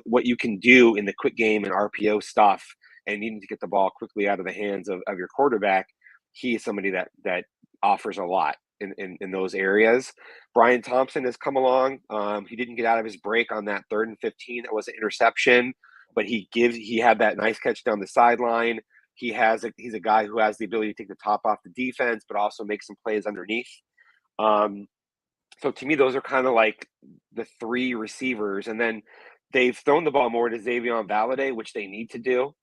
what you can do in the quick game and RPO stuff and needing to get the ball quickly out of the hands of your quarterback, he is somebody that offers a lot in those areas. Brian Thompson has come along. He didn't get out of his break on that 3rd and 15. That was an interception, but he had that nice catch down the sideline. He's a guy who has the ability to take the top off the defense, but also make some plays underneath. So to me, those are kind of like the 3 receivers. And then they've thrown the ball more to Xavier Valade, which they need to do.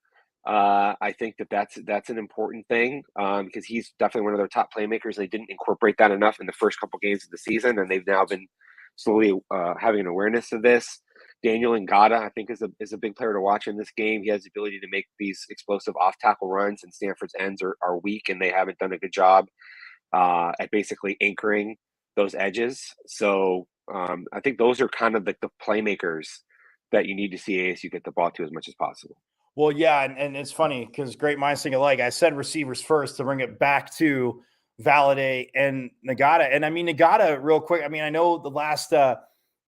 I think that's an important thing because he's definitely one of their top playmakers. They didn't incorporate that enough in the first couple games of the season, and they've now been slowly having an awareness of this. Daniel Ngata, I think, is a big player to watch in this game. He has the ability to make these explosive off-tackle runs, and Stanford's ends are weak, and they haven't done a good job at basically anchoring those edges. So I think those are kind of the playmakers that you need to see ASU get the ball to as much as possible. Well, yeah, and it's funny because great minds think alike. I said receivers first to bring it back to Valade and Ngata. And I mean, Ngata, real quick, I mean, I know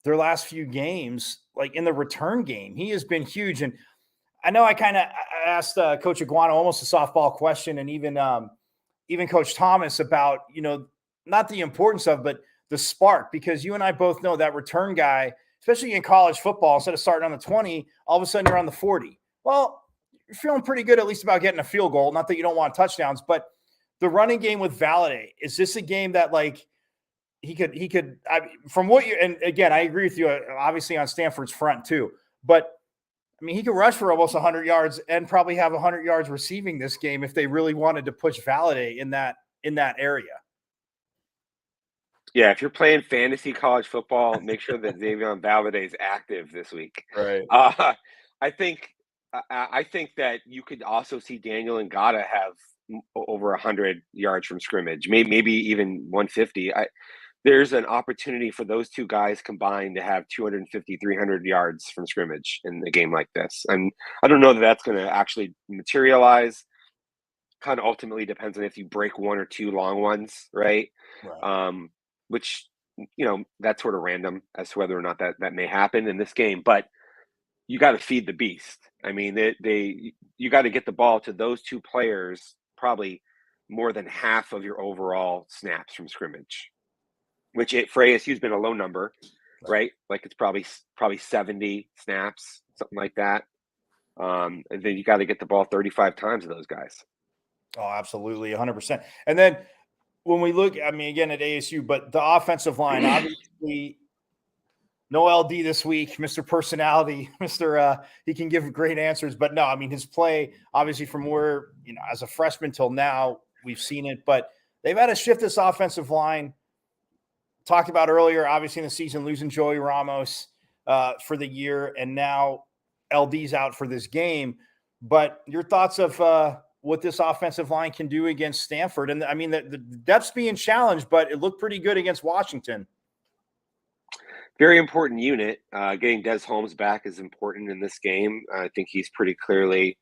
their last few games, like in the return game, he has been huge. And I know I kind of asked Coach Iguano almost a softball question, and even Coach Thomas about, not the importance of, but the spark, because you and I both know that return guy, especially in college football, instead of starting on the 20, all of a sudden you're on the 40. Well, you're feeling pretty good, at least about getting a field goal. Not that you don't want touchdowns, but the running game with Valade, is this a game that like he could, from what you, and again, I agree with you, obviously on Stanford's front too, but I mean, he could rush for almost 100 yards and probably have 100 yards receiving this game if they really wanted to push Valade in that area. Yeah, if you're playing fantasy college football, make sure that Xavier Valade is active this week. Right. I think that you could also see Daniel Ngata have over 100 yards from scrimmage, maybe even 150. There's an opportunity for those two guys combined to have 250, 300 yards from scrimmage in a game like this. And I don't know that that's going to actually materialize. Kind of ultimately depends on if you break 1 or 2 long ones, right? Which, that's sort of random as to whether or not that may happen in this game. But you got to feed the beast. I mean, you got to get the ball to those 2 players probably more than half of your overall snaps from scrimmage, which for ASU has been a low number, right? Like it's probably 70 snaps, something like that. And then you got to get the ball 35 times to those guys. Oh, absolutely, 100%. And then when we look, I mean, again at ASU, but the offensive line, obviously, no LD this week, Mr. Personality, he can give great answers, but no, I mean, his play, obviously from where, as a freshman till now, we've seen it, but they've had to shift this offensive line. Talked about earlier, obviously in the season, losing Joey Ramos for the year, and now LD's out for this game. But your thoughts of what this offensive line can do against Stanford? And I mean, the depth's being challenged, but it looked pretty good against Washington. Very important unit. Getting Des Holmes back is important in this game. I think he's pretty clearly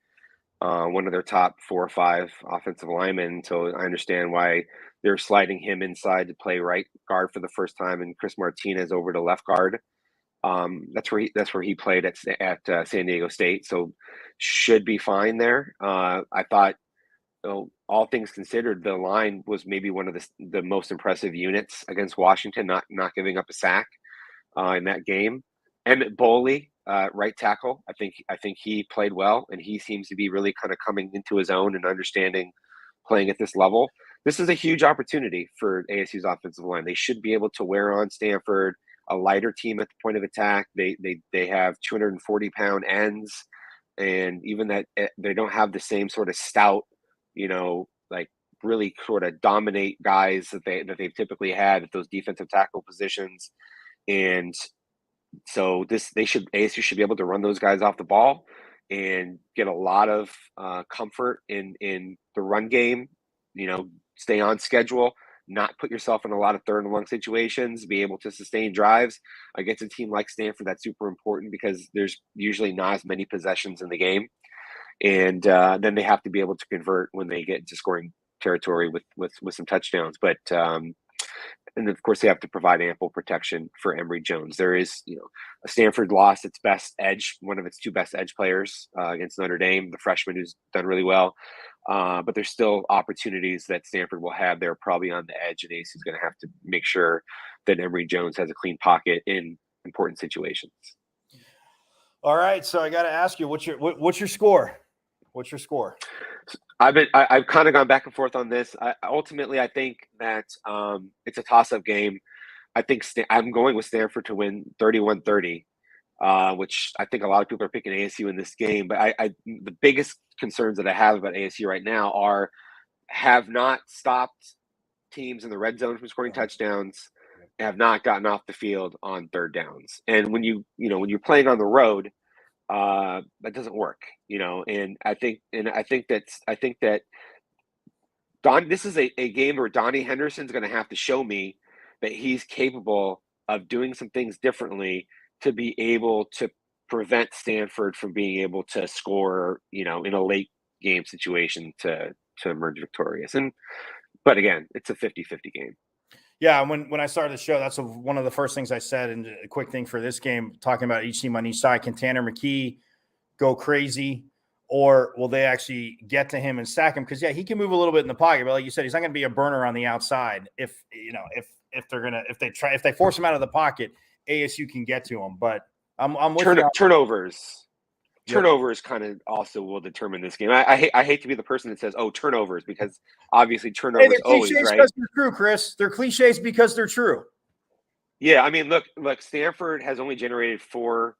one of their top 4 or 5 offensive linemen. So I understand why they're sliding him inside to play right guard for the first time, and Chris Martinez over to left guard. That's where he played at San Diego State. So should be fine there. I thought, all things considered, the line was maybe one of the most impressive units against Washington, not giving up a sack in that game. Emmett Boley, right tackle, I think he played well, and he seems to be really kind of coming into his own and understanding playing at this level. This is a huge opportunity for ASU's offensive line. They should be able to wear on Stanford, a lighter team at the point of attack. They have 240-pound ends, and even that they don't have the same sort of stout, like really sort of dominate guys that they've typically had at those defensive tackle positions. And so ASU should be able to run those guys off the ball and get a lot of comfort in the run game. Stay on schedule, not put yourself in a lot of third and long situations, be able to sustain drives against a team like Stanford. That's super important because there's usually not as many possessions in the game, and then they have to be able to convert when they get into scoring territory with some touchdowns. But and of course, they have to provide ample protection for Emory Jones. There is, Stanford lost its best edge, one of its 2 best edge players against Notre Dame, the freshman who's done really well. But there's still opportunities that Stanford will have. They're probably on the edge, and ASU is going to have to make sure that Emory Jones has a clean pocket in important situations. All right, so I got to ask you, what's your score? What's your score? I've kind of gone back and forth on this. Ultimately, I think that it's a toss-up game. I think I'm going with Stanford to win 31-30, which I think a lot of people are picking ASU in this game. But the biggest concerns that I have about ASU right now have not stopped teams in the red zone from scoring touchdowns, have not gotten off the field on third downs. And when you're playing on the road, that doesn't work, and I think that this is a game where Donnie Henderson's going to have to show me that he's capable of doing some things differently to be able to prevent Stanford from being able to score, in a late game situation to emerge victorious. But again, it's a 50-50 game. Yeah, when I started the show, that's one of the first things I said. And a quick thing for this game, talking about each team on each side, can Tanner McKee go crazy, or will they actually get to him and sack him? Because he can move a little bit in the pocket, but like you said, he's not going to be a burner on the outside. If they force him out of the pocket, ASU can get to him. But I'm with you. Turnovers kind of also will determine this game. I hate to be the person that says, turnovers, because obviously turnovers they're always, cliches right? Because they're true, Chris. They're cliches because they're true. Yeah, I mean, look, Stanford has only generated 4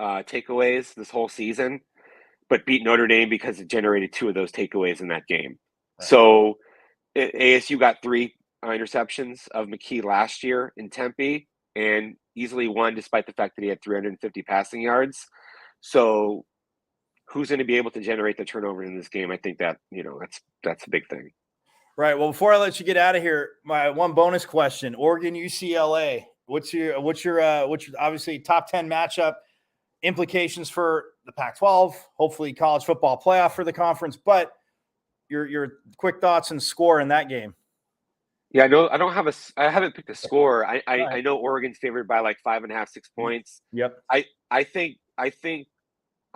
takeaways this whole season, but beat Notre Dame because it generated 2 of those takeaways in that game. Right. So ASU got 3 interceptions of McKee last year in Tempe and easily won despite the fact that he had 350 passing yards. So who's going to be able to generate the turnover in this game? I think that, that's a big thing. Right. Well, before I let you get out of here, my one bonus question: Oregon, UCLA. What's your obviously top 10 matchup, implications for the Pac-12, hopefully college football playoff for the conference, but your quick thoughts and score in that game. Yeah, I haven't picked a score. I know Oregon's favored by like 5.5, 6 points. Yep. I think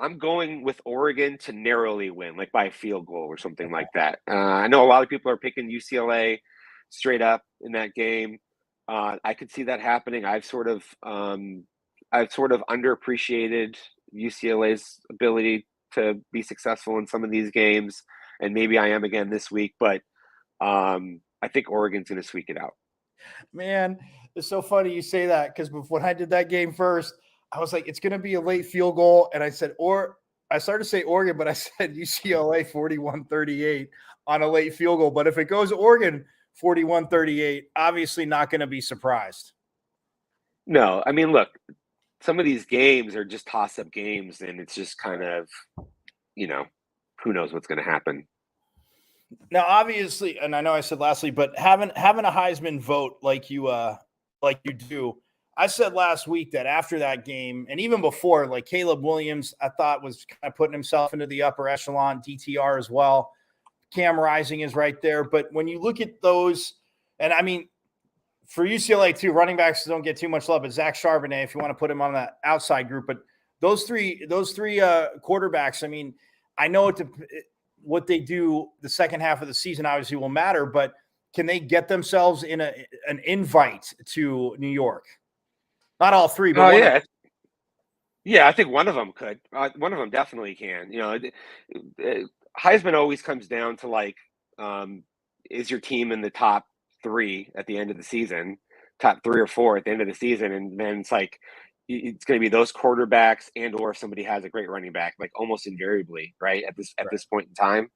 I'm going with Oregon to narrowly win, like by a field goal or something like that. I know a lot of people are picking UCLA straight up in that game. I could see that happening. I've sort of underappreciated UCLA's ability to be successful in some of these games, and maybe I am again this week. But I think Oregon's going to squeak it out. Man, it's so funny you say that, because when I did that game first, I was like, it's going to be a late field goal. And I said, I started to say Oregon, but I said UCLA 41-38 on a late field goal. But if it goes Oregon 41-38, obviously not going to be surprised. No, I mean, look, some of these games are just toss-up games, and it's just kind of, who knows what's going to happen. Now, obviously, and I know I said lastly, but having a Heisman vote like you do, I said last week that after that game, and even before, like Caleb Williams, I thought was kind of putting himself into the upper echelon, DTR as well. Cam Rising is right there. But when you look at those, and I mean, for UCLA too, running backs don't get too much love, but Zach Charbonnet, if you want to put him on that outside group, but those three quarterbacks, I mean, I know what they do the second half of the season obviously will matter, but can they get themselves in an invite to New York? Not all three, but one. Yeah. Yeah, I think one of them could. One of them definitely can. Heisman always comes down to like, is your team in the top 3 at the end of the season, top 3 or 4 at the end of the season, and then it's like it's going to be those quarterbacks or if somebody has a great running back, like almost invariably, right at this point in time.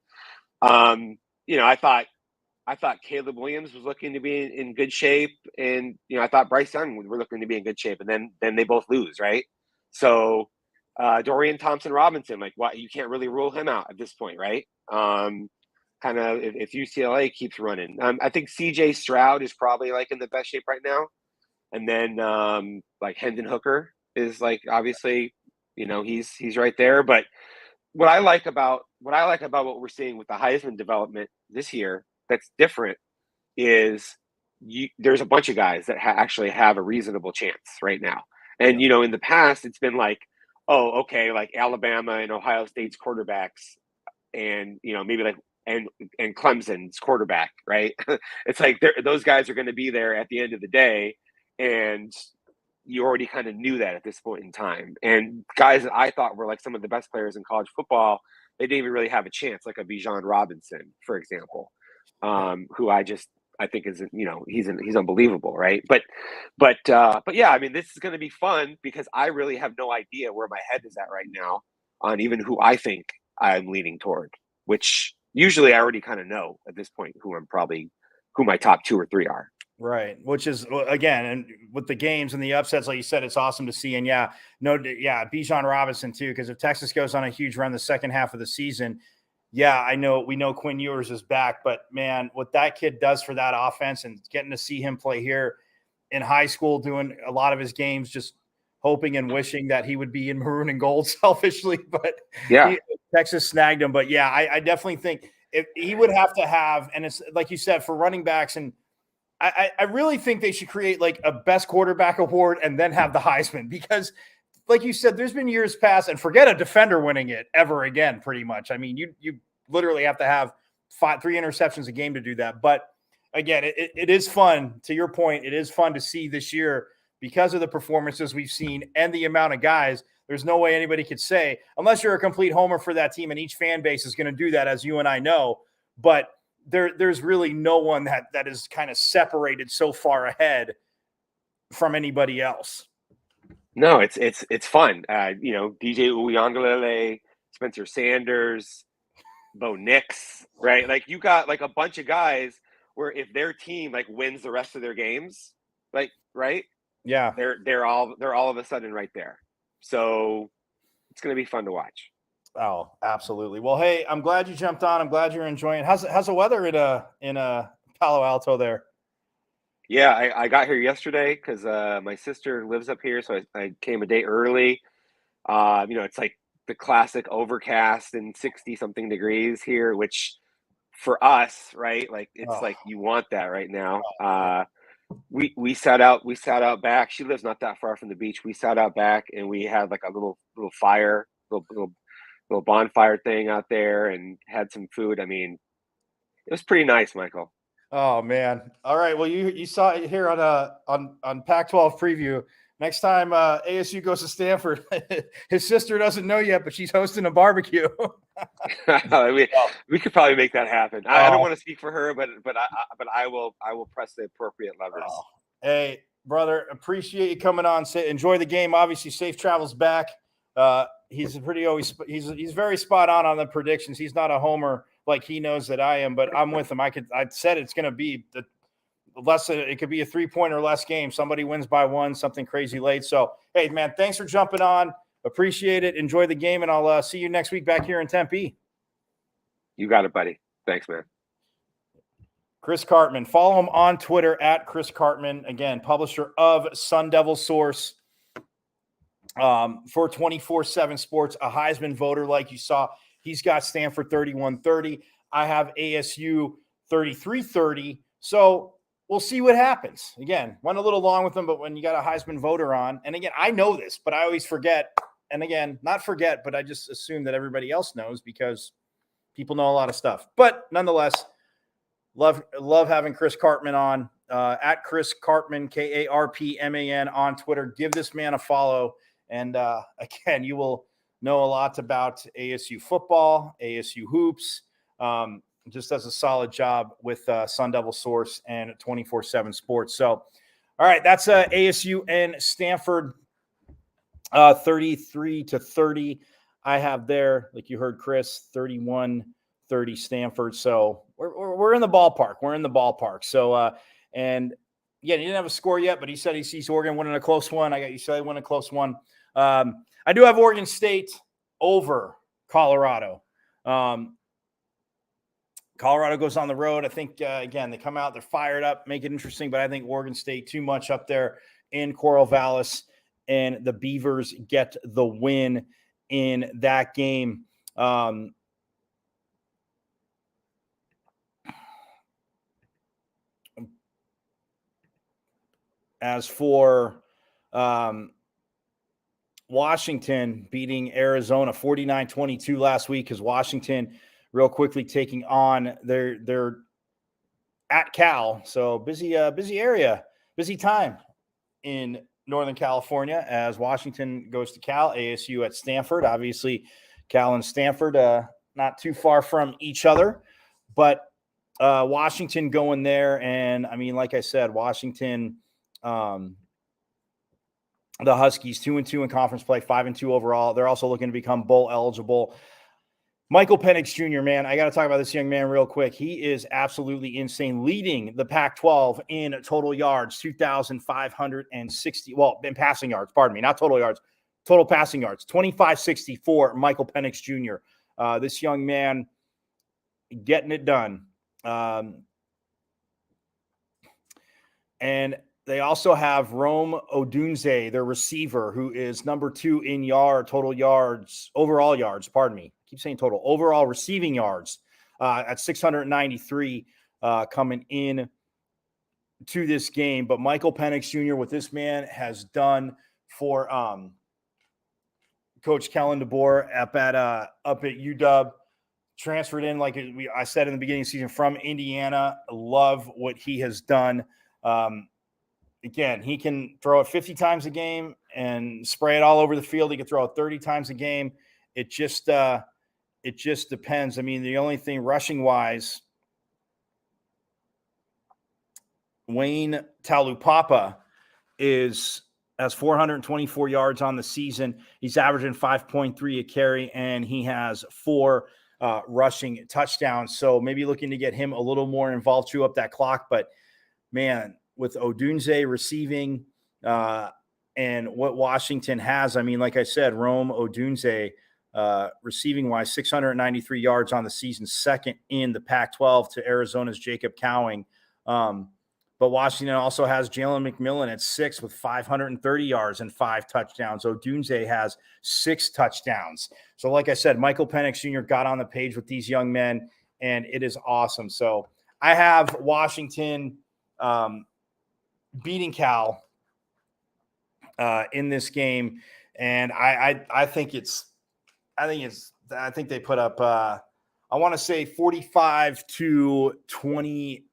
I thought Caleb Williams was looking to be in good shape, and I thought Bryce Young were looking to be in good shape, and then they both lose, right? So Dorian Thompson-Robinson, like, what, you can't really rule him out at this point, right? Kind of if UCLA keeps running, I think CJ Stroud is probably like in the best shape right now, and then like Hendon Hooker is like obviously he's right there. But what I like about what we're seeing with the Heisman development this year that's different is there's a bunch of guys that actually have a reasonable chance right now. And, in the past, it's been like, oh, okay, like Alabama and Ohio State's quarterbacks and, maybe like, and Clemson's quarterback, right? It's like those guys are going to be there at the end of the day. And you already kind of knew that at this point in time. And guys that I thought were like some of the best players in college football, they didn't even really have a chance, like a Bijan Robinson, for example, who I think is, he's unbelievable, right? But yeah, I mean, this is going to be fun because I really have no idea where my head is at right now on even who I think I'm leaning toward, which usually I already kind of know at this point who my top 2 or 3 are. Right. Which is, again, and with the games and the upsets, like you said, it's awesome to see. And Bijan Robinson too, because if Texas goes on a huge run the second half of the season, we know Quinn Ewers is back, but man, what that kid does for that offense and getting to see him play here in high school, doing a lot of his games, just hoping and wishing that he would be in maroon and gold selfishly, but Texas snagged him. But I definitely think if he would have to have, and it's like you said, for running backs, and I really think they should create like a best quarterback award and then have the Heisman, because like you said, there's been years past, and forget a defender winning it ever again, pretty much. I mean, you literally have to have 3 interceptions a game to do that. But again, it is fun. To your point, it is fun to see this year because of the performances we've seen and the amount of guys. There's no way anybody could say, unless you're a complete homer for that team, and each fan base is going to do that, as you and I know. But there's really no one that is kind of separated so far ahead from anybody else. No, it's fun. DJ Uiagalelei, Spencer Sanders, Bo Nix, right? Like you got like a bunch of guys where if their team like wins the rest of their games, like, right? Yeah. They're all of a sudden right there. So it's going to be fun to watch. Oh, absolutely. Well, hey, I'm glad you jumped on. I'm glad you're enjoying it. How's the weather in Palo Alto there? Yeah, I got here yesterday because my sister lives up here, so I came a day early. It's like the classic overcast and 60-something degrees here, which for us, right? Like it's like you want that right now. We sat out back. She lives not that far from the beach. We sat out back and we had like a little fire, little bonfire thing out there, and had some food. I mean, it was pretty nice, Michael. Oh man! All right. Well, you saw it here on Pac-12 Preview. Next time ASU goes to Stanford, his sister doesn't know yet, but she's hosting a barbecue. We could probably make that happen. I don't want to speak for her, but I will press the appropriate levers. Oh. Hey, brother, appreciate you coming on. Enjoy the game. Obviously, safe travels back. He's he's very spot on the predictions. He's not a homer like he knows that I am, but I'm with him. I said it's going to be it could be a 3-point or less game. Somebody wins by 1, something crazy late. So, hey, man, thanks for jumping on. Appreciate it. Enjoy the game, and I'll see you next week back here in Tempe. You got it, buddy. Thanks, man. Chris Cartman. Follow him on Twitter at Chris Cartman. Again, publisher of Sun Devil Source for 24/7 Sports, a Heisman voter like you saw. He's got Stanford 31-30. I have ASU 33-30. So we'll see what happens. Again, went a little long with them, but when you got a Heisman voter on, and again, I know this, but I always forget. And again, not forget, but I just assume that everybody else knows because people know a lot of stuff. But nonetheless, love having Chris Cartman on at Chris Cartman, Karpman on Twitter. Give this man a follow. And again, you will know a lot about ASU football, ASU hoops. Just does a solid job with Sun Devil Source and 24/7 Sports. So, all right, that's ASU and Stanford 33-30. I have there, like you heard Chris, 31-30 Stanford. So we're in the ballpark. We're in the ballpark. So, and yeah, he didn't have a score yet, but he said he sees Oregon winning a close one. I got UCLA winning a close one. I do have Oregon State over Colorado. Colorado goes on the road. I think, again, they come out, they're fired up, make it interesting, but I think Oregon State too much up there in Corvallis, and the Beavers get the win in that game. As for Washington beating Arizona 49-22 last week, because Washington real quickly taking on their at Cal. So busy area, busy time in Northern California as Washington goes to Cal, ASU at Stanford. Obviously, Cal and Stanford not too far from each other, but Washington going there. And I mean, like I said, Washington, the Huskies 2-2 in conference play, 5-2 overall. They're also looking to become bowl eligible. Michael Penix Jr., man, I got to talk about this young man real quick. He is absolutely insane, leading the Pac-12 in total yards, 2,560. Well, in passing yards, pardon me, not total yards, total passing yards, 2,564. Michael Penix Jr. This young man getting it done. And they also have Rome Odunze, their receiver, who is number 2 in total yards, overall yards, pardon me. I keep saying total, overall receiving yards at 693 coming in to this game. But Michael Penix Jr., what this man has done for Coach Kellen DeBoer up at UW, transferred in, like I said in the beginning of the season, from Indiana. Love what he has done. Again, he can throw it 50 times a game and spray it all over the field. He can throw it 30 times a game. It just depends. I mean, the only thing rushing wise, Wayne Talupapa has 424 yards on the season. He's averaging 5.3 a carry, and he has 4 rushing touchdowns. So maybe looking to get him a little more involved, chew up that clock. But man, with Odunze receiving and what Washington has, I mean, like I said, Rome Odunze receiving wise, 693 yards on the season, second in the Pac-12 to Arizona's Jacob Cowing. But Washington also has Jalen McMillan at 6 with 530 yards and 5 touchdowns. Odunze has 6 touchdowns. So like I said, Michael Penix Jr. got on the page with these young men, and it is awesome. So I have Washington beating Cal in this game, and I think they put up I want to say 45-28.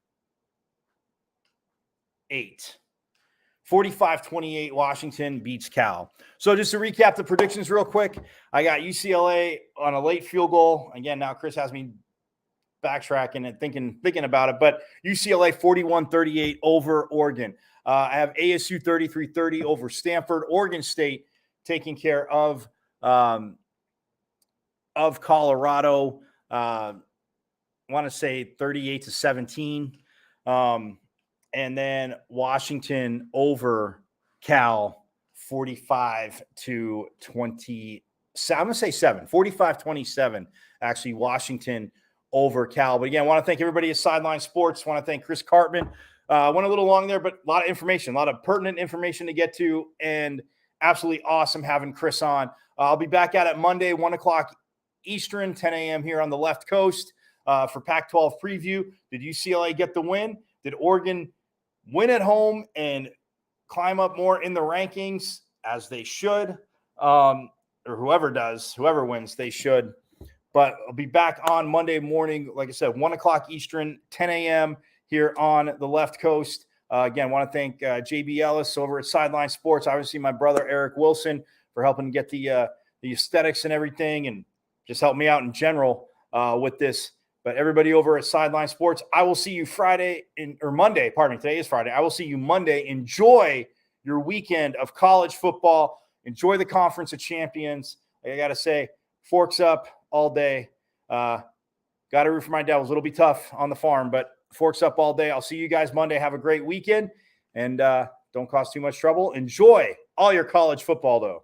45-28 Washington beats Cal. So just to recap the predictions real quick, I got UCLA on a late field goal. Again, now Chris has me backtracking and thinking about it, but UCLA 41-38 over Oregon. I have ASU 33-30 over Stanford. Oregon State taking care of Colorado. I want to say 38-17. And then Washington over Cal 45-20. I'm going to say 45-27. Actually, Washington over Cal. But again, I want to thank everybody at Sideline Sports. I want to thank Chris Cartman. Went a little long there, but a lot of information, a lot of pertinent information to get to, and absolutely awesome having Chris on. I'll be back at it Monday, 1 o'clock Eastern, 10 a.m. here on the left coast for Pac-12 Preview. Did UCLA get the win? Did Oregon win at home and climb up more in the rankings, as they should? Or whoever wins, they should. But I'll be back on Monday morning, like I said, 1 o'clock Eastern, 10 a.m. here on the left coast. Again, want to thank JB Ellis over at Sideline Sports. Obviously, my brother Eric Wilson for helping get the aesthetics and everything, and just help me out in general with this. But everybody over at Sideline Sports, I will see you Monday. Pardon me. Today is Friday. I will see you Monday. Enjoy your weekend of college football. Enjoy the Conference of Champions. Like I got to say, forks up all day. Got to root for my Devils. It'll be tough on the farm, but forks up all day. I'll see you guys Monday. Have a great weekend, and don't cause too much trouble. Enjoy all your college football, though.